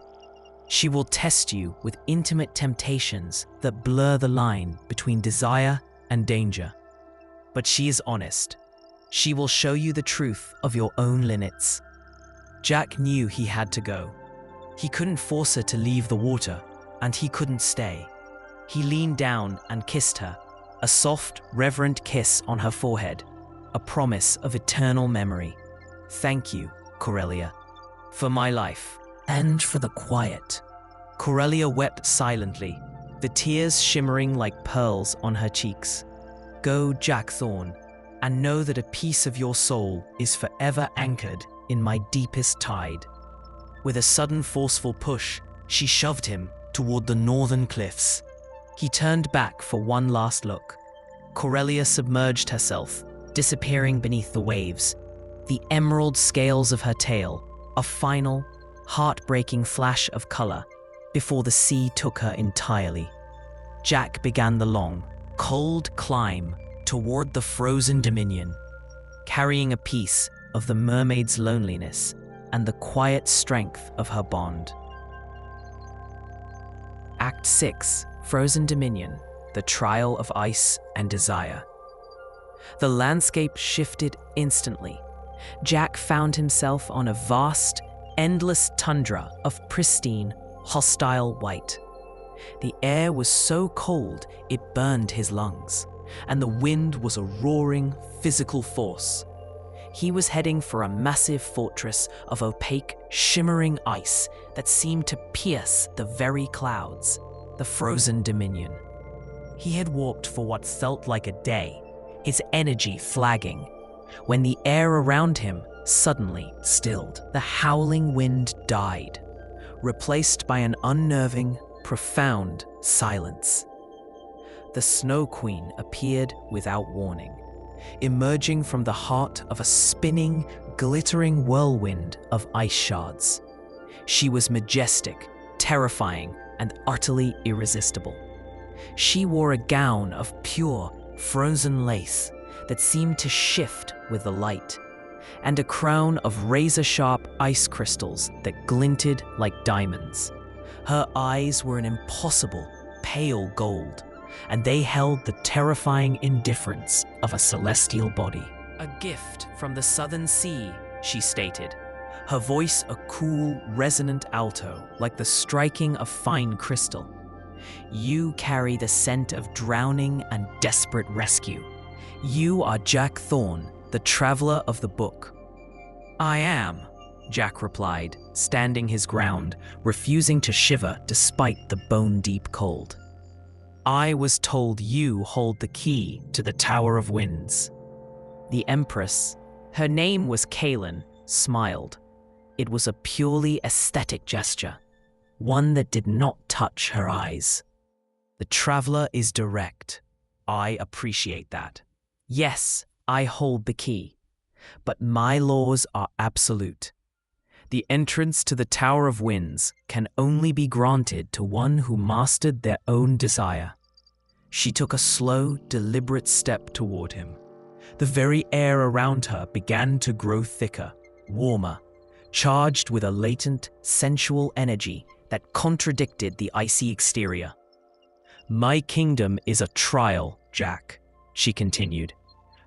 She will test you with intimate temptations that blur the line between desire and danger. But she is honest. She will show you the truth of your own limits." Jack knew he had to go. He couldn't force her to leave the water, and he couldn't stay. He leaned down and kissed her, a soft, reverent kiss on her forehead, a promise of eternal memory. "Thank you, Corellia, for my life and for the quiet." Corellia wept silently, the tears shimmering like pearls on her cheeks. "Go, Jack Thorne, and know that a piece of your soul is forever anchored in my deepest tide." With a sudden forceful push, she shoved him toward the northern cliffs. He turned back for one last look. Corellia submerged herself, disappearing beneath the waves, the emerald scales of her tail, a final, heartbreaking flash of color before the sea took her entirely. Jack began the long, cold climb toward the frozen dominion, carrying a piece of the mermaid's loneliness and the quiet strength of her bond. Act 6, Frozen Dominion, The Trial of Ice and Desire. The landscape shifted instantly. Jack found himself on a vast, endless tundra of pristine, hostile white. The air was so cold it burned his lungs, and the wind was a roaring, physical force. He was heading for a massive fortress of opaque, shimmering ice that seemed to pierce the very clouds, the frozen dominion. He had walked for what felt like a day, his energy flagging, when the air around him suddenly stilled. The howling wind died, replaced by an unnerving, profound silence. The Snow Queen appeared without warning, emerging from the heart of a spinning, glittering whirlwind of ice shards. She was majestic, terrifying and utterly irresistible. She wore a gown of pure, frozen lace that seemed to shift with the light, and a crown of razor-sharp ice crystals that glinted like diamonds. Her eyes were an impossible, pale gold, and they held the terrifying indifference of a celestial body. "A gift from the southern sea," she stated, her voice a cool, resonant alto like the striking of fine crystal. "You carry the scent of drowning and desperate rescue. You are Jack Thorne, the traveler of the book." "I am," Jack replied, standing his ground, refusing to shiver despite the bone-deep cold. "I was told you hold the key to the Tower of Winds." The Empress, her name was Kaelin, smiled. It was a purely aesthetic gesture, one that did not touch her eyes. "The traveler is direct. I appreciate that. Yes, I hold the key, but my laws are absolute. The entrance to the Tower of Winds can only be granted to one who mastered their own desire." She took a slow, deliberate step toward him. The very air around her began to grow thicker, warmer, charged with a latent, sensual energy that contradicted the icy exterior. "My kingdom is a trial, Jack," she continued,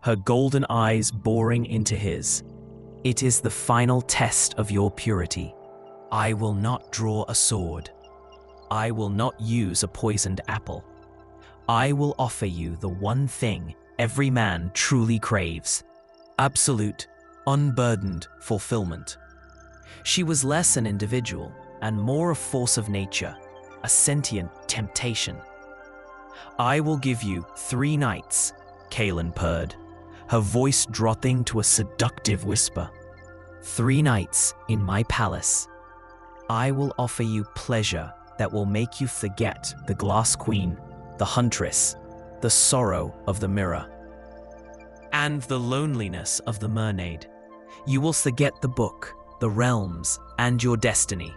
her golden eyes boring into his. "It is the final test of your purity. I will not draw a sword. I will not use a poisoned apple. I will offer you the one thing every man truly craves: absolute, unburdened fulfillment." She was less an individual and more a force of nature, a sentient temptation. "I will give you 3 nights," Kaelin purred, her voice dropping to a seductive whisper. 3 nights in my palace. I will offer you pleasure that will make you forget the Glass Queen, the Huntress, the sorrow of the mirror, and the loneliness of the mermaid. You will forget the book, the realms, and your destiny.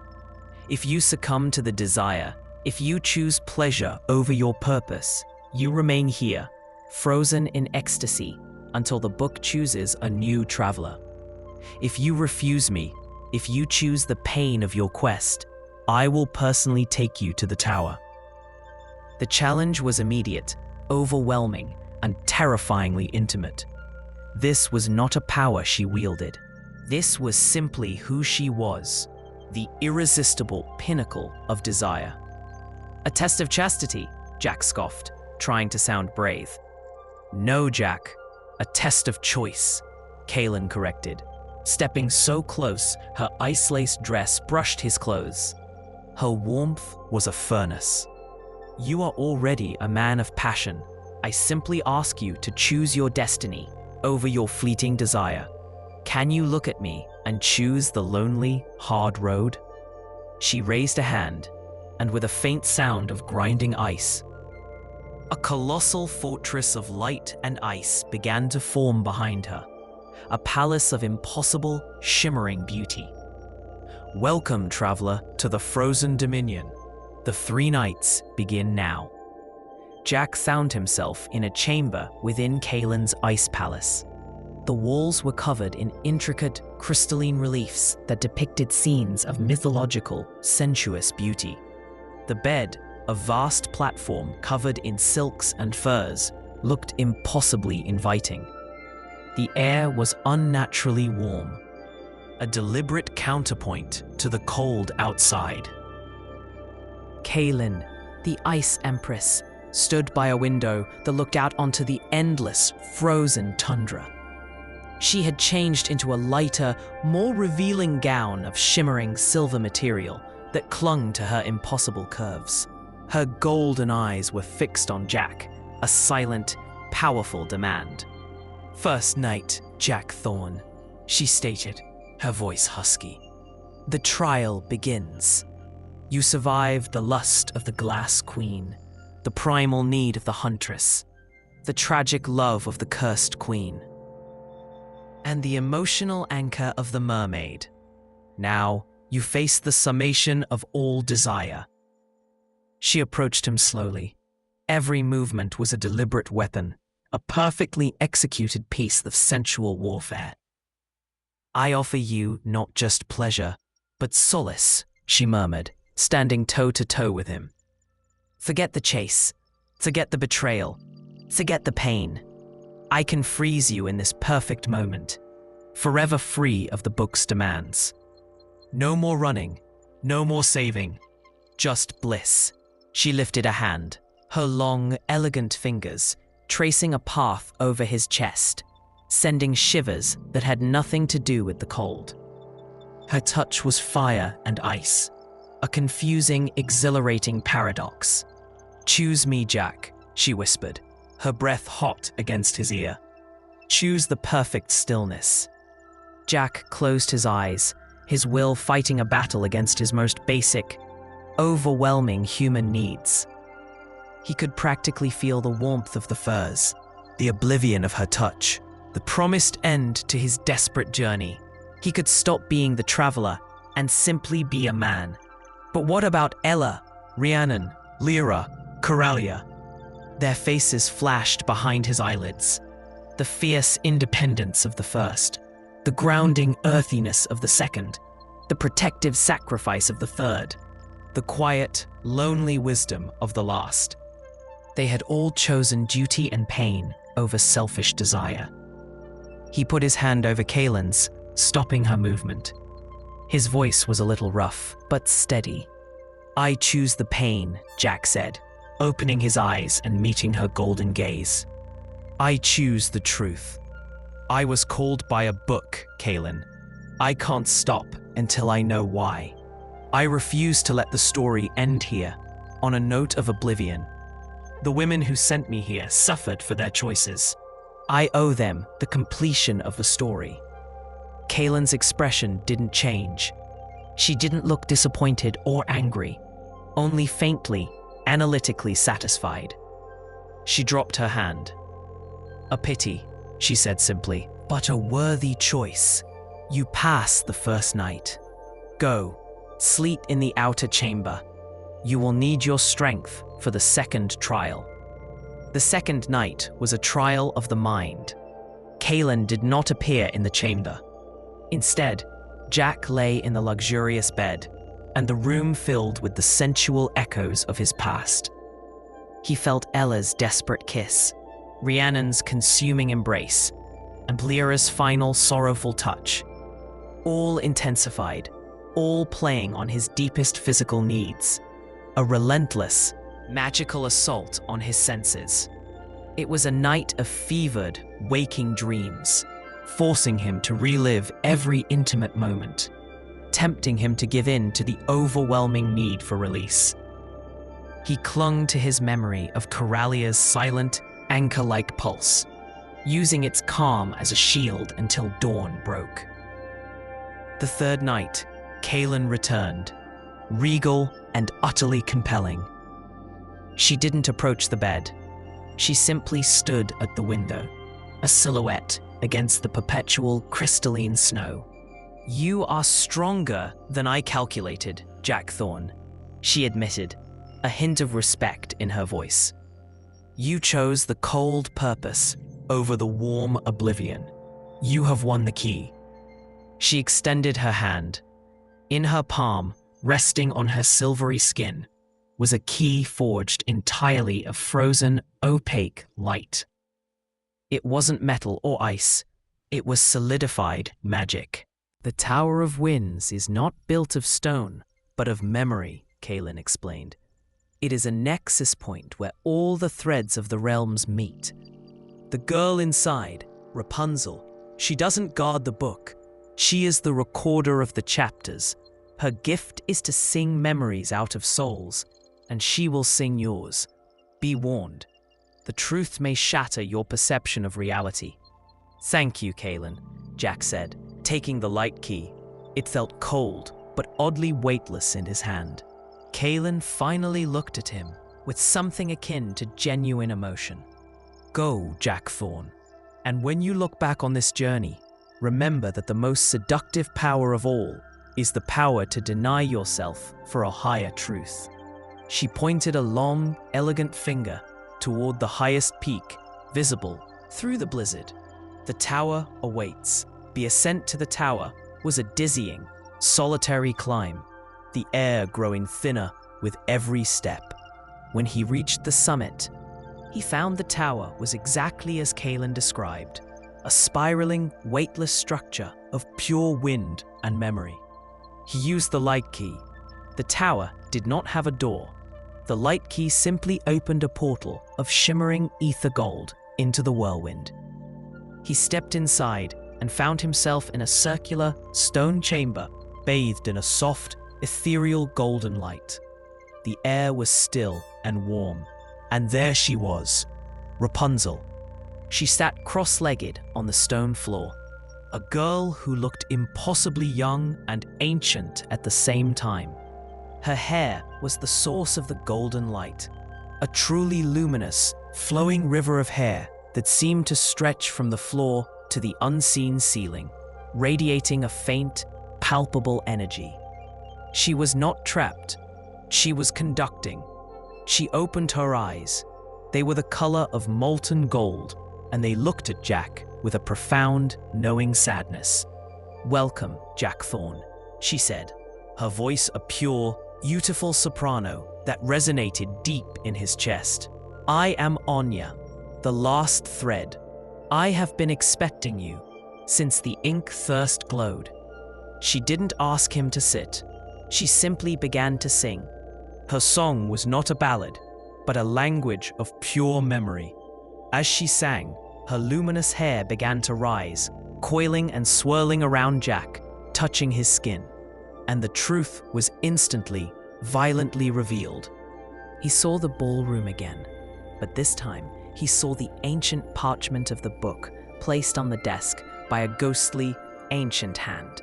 If you succumb to the desire, if you choose pleasure over your purpose, you remain here, frozen in ecstasy, until the book chooses a new traveler. If you refuse me, if you choose the pain of your quest, I will personally take you to the tower." The challenge was immediate, overwhelming, and terrifyingly intimate. This was not a power she wielded. This was simply who she was, the irresistible pinnacle of desire. "A test of chastity," Jack scoffed, trying to sound brave. "No, Jack, a test of choice," Kaelin corrected, stepping so close her ice-laced dress brushed his clothes. Her warmth was a furnace. "You are already a man of passion. I simply ask you to choose your destiny over your fleeting desire. Can you look at me and choose the lonely, hard road?" She raised a hand, and with a faint sound of grinding ice, a colossal fortress of light and ice began to form behind her, a palace of impossible, shimmering beauty. "Welcome, traveler, to the frozen dominion. The 3 nights begin now." Jack found himself in a chamber within Kaelin's ice palace. The walls were covered in intricate, crystalline reliefs that depicted scenes of mythological, sensuous beauty. The bed, a vast platform covered in silks and furs, looked impossibly inviting. The air was unnaturally warm, a deliberate counterpoint to the cold outside. Kaelin, the Ice Empress, stood by a window that looked out onto the endless, frozen tundra. She had changed into a lighter, more revealing gown of shimmering silver material that clung to her impossible curves. Her golden eyes were fixed on Jack, a silent, powerful demand. "First night, Jack Thorne," she stated, her voice husky. "The trial begins. You survived the lust of the Glass Queen, the primal need of the Huntress, the tragic love of the Cursed Queen, and the emotional anchor of the mermaid. Now, You face the summation of all desire. She approached him slowly. Every movement was a deliberate weapon, a perfectly executed piece of sensual warfare. I offer you not just pleasure, but solace, she murmured, standing toe-to-toe with him. Forget the chase. Forget the betrayal. Forget the pain. I can freeze you in this perfect moment, forever free of the book's demands. No more running, no more saving, just bliss. She lifted a hand, her long, elegant fingers tracing a path over his chest, sending shivers that had nothing to do with the cold. Her touch was fire and ice, a confusing, exhilarating paradox. Choose me, Jack, she whispered, her breath hot against his ear. Choose the perfect stillness. Jack closed his eyes, his will fighting a battle against his most basic, overwhelming human needs. He could practically feel the warmth of the furs, the oblivion of her touch, the promised end to his desperate journey. He could stop being the traveler and simply be a man. But what about Ella, Rhiannon, Lyra, Coralia? Their faces flashed behind his eyelids. The fierce independence of the first, the grounding earthiness of the second, the protective sacrifice of the third, the quiet, lonely wisdom of the last. They had all chosen duty and pain over selfish desire. He put his hand over Kaylin's, stopping her movement. His voice was a little rough, but steady. I choose the pain, Jack said, opening his eyes and meeting her golden gaze. I choose the truth. I was called by a book, Kaylin. I can't stop until I know why. I refuse to let the story end here, on a note of oblivion. The women who sent me here suffered for their choices. I owe them the completion of the story. Kaylin's expression didn't change. She didn't look disappointed or angry, only faintly, analytically satisfied. She dropped her hand. A pity, she said simply, but a worthy choice. You pass the first night. Go, sleep in the outer chamber. You will need your strength for the second trial. The second night was a trial of the mind. Kaylin did not appear in the chamber. Instead, Jack lay in the luxurious bed, and the room filled with the sensual echoes of his past. He felt Ella's desperate kiss, Rhiannon's consuming embrace, and Lyra's final sorrowful touch, all intensified, all playing on his deepest physical needs, a relentless, magical assault on his senses. It was a night of fevered, waking dreams, forcing him to relive every intimate moment, tempting him to give in to the overwhelming need for release. He clung to his memory of Coralia's silent, anchor-like pulse, using its calm as a shield until dawn broke. The third night, Kaylin returned, regal and utterly compelling. She didn't approach the bed. She simply stood at the window, a silhouette against the perpetual crystalline snow. You are stronger than I calculated, Jack Thorne, she admitted, a hint of respect in her voice. You chose the cold purpose over the warm oblivion. You have won the key. She extended her hand. In her palm, resting on her silvery skin, was a key forged entirely of frozen, opaque light. It wasn't metal or ice. It was solidified magic. The Tower of Winds is not built of stone, but of memory, Kaylin explained. It is a nexus point where all the threads of the realms meet. The girl inside, Rapunzel, she doesn't guard the book. She is the recorder of the chapters. Her gift is to sing memories out of souls, and she will sing yours. Be warned. The truth may shatter your perception of reality. Thank you, Kaylin, Jack said, taking the light key. It felt cold, but oddly weightless in his hand. Kaylin finally looked at him with something akin to genuine emotion. Go, Jack Thorne, and when you look back on this journey, remember that the most seductive power of all is the power to deny yourself for a higher truth. She pointed a long, elegant finger toward the highest peak, visible through the blizzard. The tower awaits. The ascent to the tower was a dizzying, solitary climb, the air growing thinner with every step. When he reached the summit, he found the tower was exactly as Kaelin described, a spiraling, weightless structure of pure wind and memory. He used the light key. The tower did not have a door. The light key simply opened a portal of shimmering ether gold into the whirlwind. He stepped inside and found himself in a circular stone chamber bathed in a soft, ethereal golden light. The air was still and warm, and there she was, Rapunzel. She sat cross-legged on the stone floor, a girl who looked impossibly young and ancient at the same time. Her hair was the source of the golden light, a truly luminous, flowing river of hair that seemed to stretch from the floor to the unseen ceiling, radiating a faint, palpable energy. She was not trapped. She was conducting. She opened her eyes. They were the color of molten gold, and they looked at Jack with a profound, knowing sadness. "Welcome, Jack Thorne," she said, her voice a pure, beautiful soprano that resonated deep in his chest. "I am Anya, the last thread. I have been expecting you since the ink thirst glowed." She didn't ask him to sit. She simply began to sing. Her song was not a ballad, but a language of pure memory. As she sang, her luminous hair began to rise, coiling and swirling around Jack, touching his skin. And the truth was instantly, violently revealed. He saw the ballroom again, but this time he saw the ancient parchment of the book placed on the desk by a ghostly, ancient hand.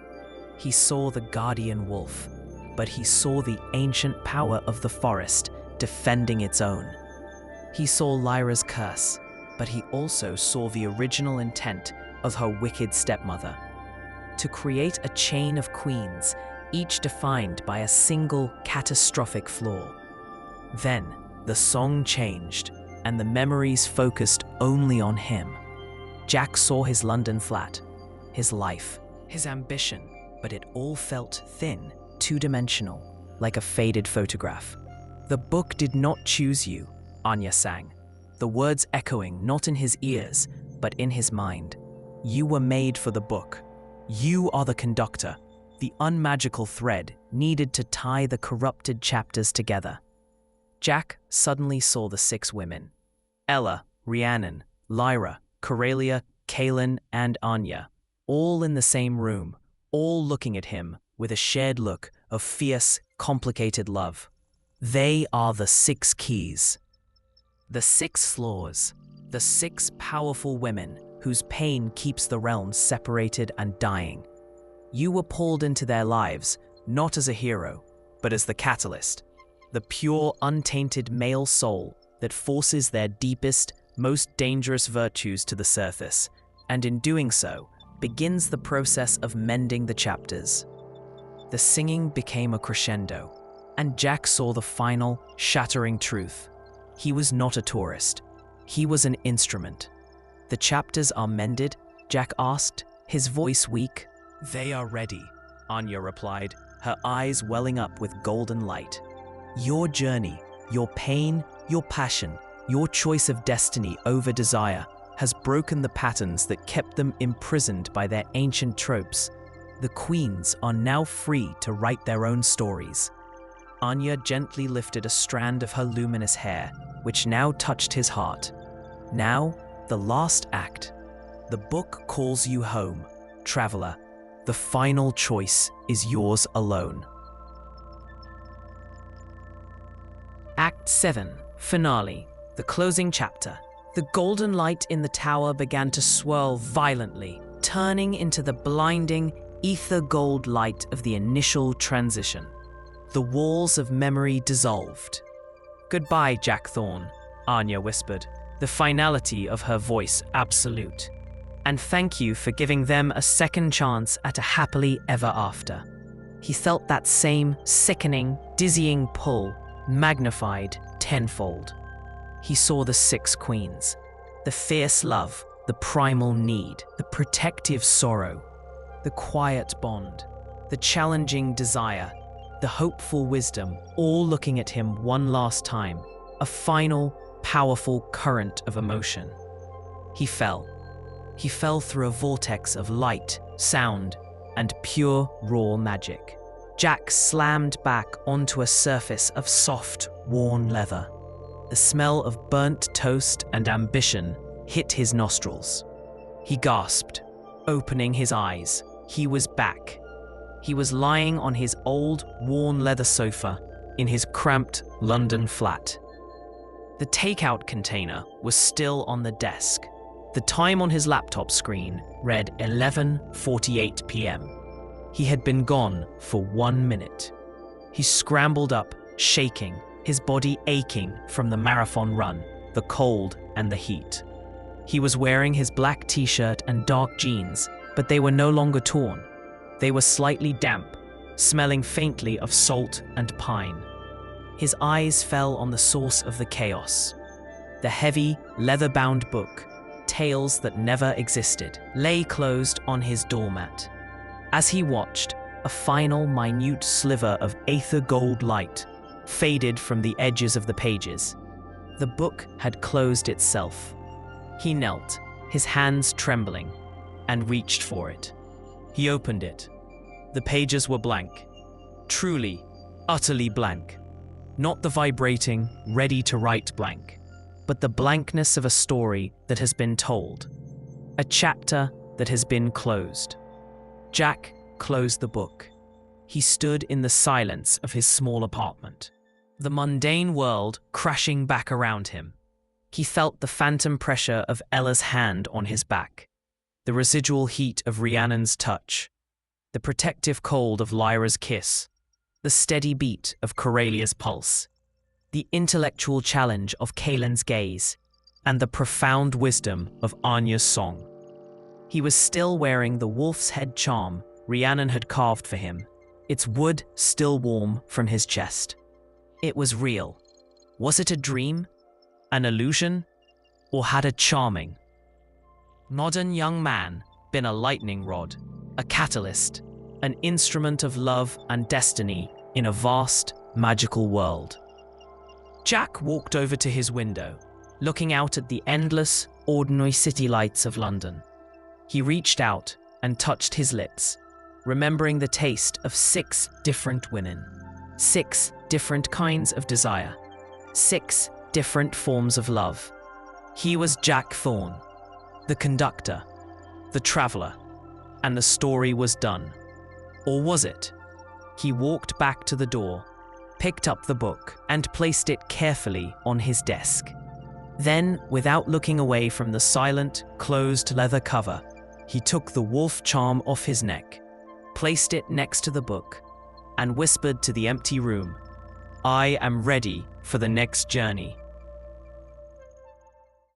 He saw the guardian wolf, but he saw the ancient power of the forest defending its own. He saw Lyra's curse, but he also saw the original intent of her wicked stepmother, to create a chain of queens, each defined by a single catastrophic flaw. Then the song changed, and the memories focused only on him. Jack saw his London flat, his life, his ambition, but it all felt thin, two-dimensional, like a faded photograph. "The book did not choose you," Anya sang, the words echoing not in his ears, but in his mind. "You were made for the book. You are the conductor, the unmagical thread needed to tie the corrupted chapters together." Jack suddenly saw the 6 women: Ella, Rhiannon, Lyra, Corelia, Kaelin, and Anya, all in the same room, all looking at him with a shared look of fierce, complicated love. They are the 6 keys. The 6 flaws, the 6 powerful women whose pain keeps the realms separated and dying. You were pulled into their lives, not as a hero, but as the catalyst, the pure, untainted male soul that forces their deepest, most dangerous virtues to the surface, and in doing so, begins the process of mending the chapters. The singing became a crescendo, and Jack saw the final, shattering truth. He was not a tourist. He was an instrument. "The chapters are mended?" Jack asked, his voice weak. "They are ready," Anya replied, her eyes welling up with golden light. "Your journey, your pain, your passion, your choice of destiny over desire has broken the patterns that kept them imprisoned by their ancient tropes. The queens are now free to write their own stories." Anya gently lifted a strand of her luminous hair, which now touched his heart. "Now, the last act. The book calls you home, traveler. The final choice is yours alone." Act 7, Finale, the closing chapter. The golden light in the tower began to swirl violently, turning into the blinding, ether gold light of the initial transition. The walls of memory dissolved. "Goodbye, Jack Thorne," Anya whispered, the finality of her voice absolute. "And thank you for giving them a second chance at a happily ever after." He felt that same sickening, dizzying pull, magnified tenfold. He saw the 6 queens, the fierce love, the primal need, the protective sorrow, the quiet bond, the challenging desire, the hopeful wisdom, all looking at him one last time, a final, powerful current of emotion. He fell. He fell through a vortex of light, sound, and pure, raw magic. Jack slammed back onto a surface of soft, worn leather. The smell of burnt toast and ambition hit his nostrils. He gasped, opening his eyes. He was back. He was lying on his old, worn leather sofa in his cramped London flat. The takeout container was still on the desk. The time on his laptop screen read 11:48 p.m. He had been gone for 1 minute. He scrambled up, shaking, his body aching from the marathon run, the cold and the heat. He was wearing his black t-shirt and dark jeans, but they were no longer torn. They were slightly damp, smelling faintly of salt and pine. His eyes fell on the source of the chaos. The heavy, leather-bound book, Tales That Never Existed, lay closed on his doormat. As he watched, a final minute sliver of aether gold light faded from the edges of the pages. The book had closed itself. He knelt, his hands trembling, and reached for it. He opened it. The pages were blank. Truly, utterly blank. Not the vibrating, ready-to-write blank, but the blankness of a story that has been told. A chapter that has been closed. Jack closed the book. He stood in the silence of his small apartment, the mundane world crashing back around him. He felt the phantom pressure of Ella's hand on his back, the residual heat of Rhiannon's touch, the protective cold of Lyra's kiss, the steady beat of Corelia's pulse, the intellectual challenge of Kaelin's gaze, and the profound wisdom of Anya's song. He was still wearing the wolf's head charm Rhiannon had carved for him, its wood still warm from his chest. It was real. Was it a dream? An illusion? Or had a charming, modern young man been a lightning rod, a catalyst, an instrument of love and destiny in a vast, magical world? Jack walked over to his window, looking out at the endless, ordinary city lights of London. He reached out and touched his lips, remembering the taste of 6 different women, 6 different kinds of desire, 6 different forms of love. He was Jack Thorne, the conductor, the traveler, and the story was done. Or was it? He walked back to the door, picked up the book, and placed it carefully on his desk. Then, without looking away from the silent, closed leather cover, he took the wolf charm off his neck, placed it next to the book, and whispered to the empty room, "I am ready for the next journey."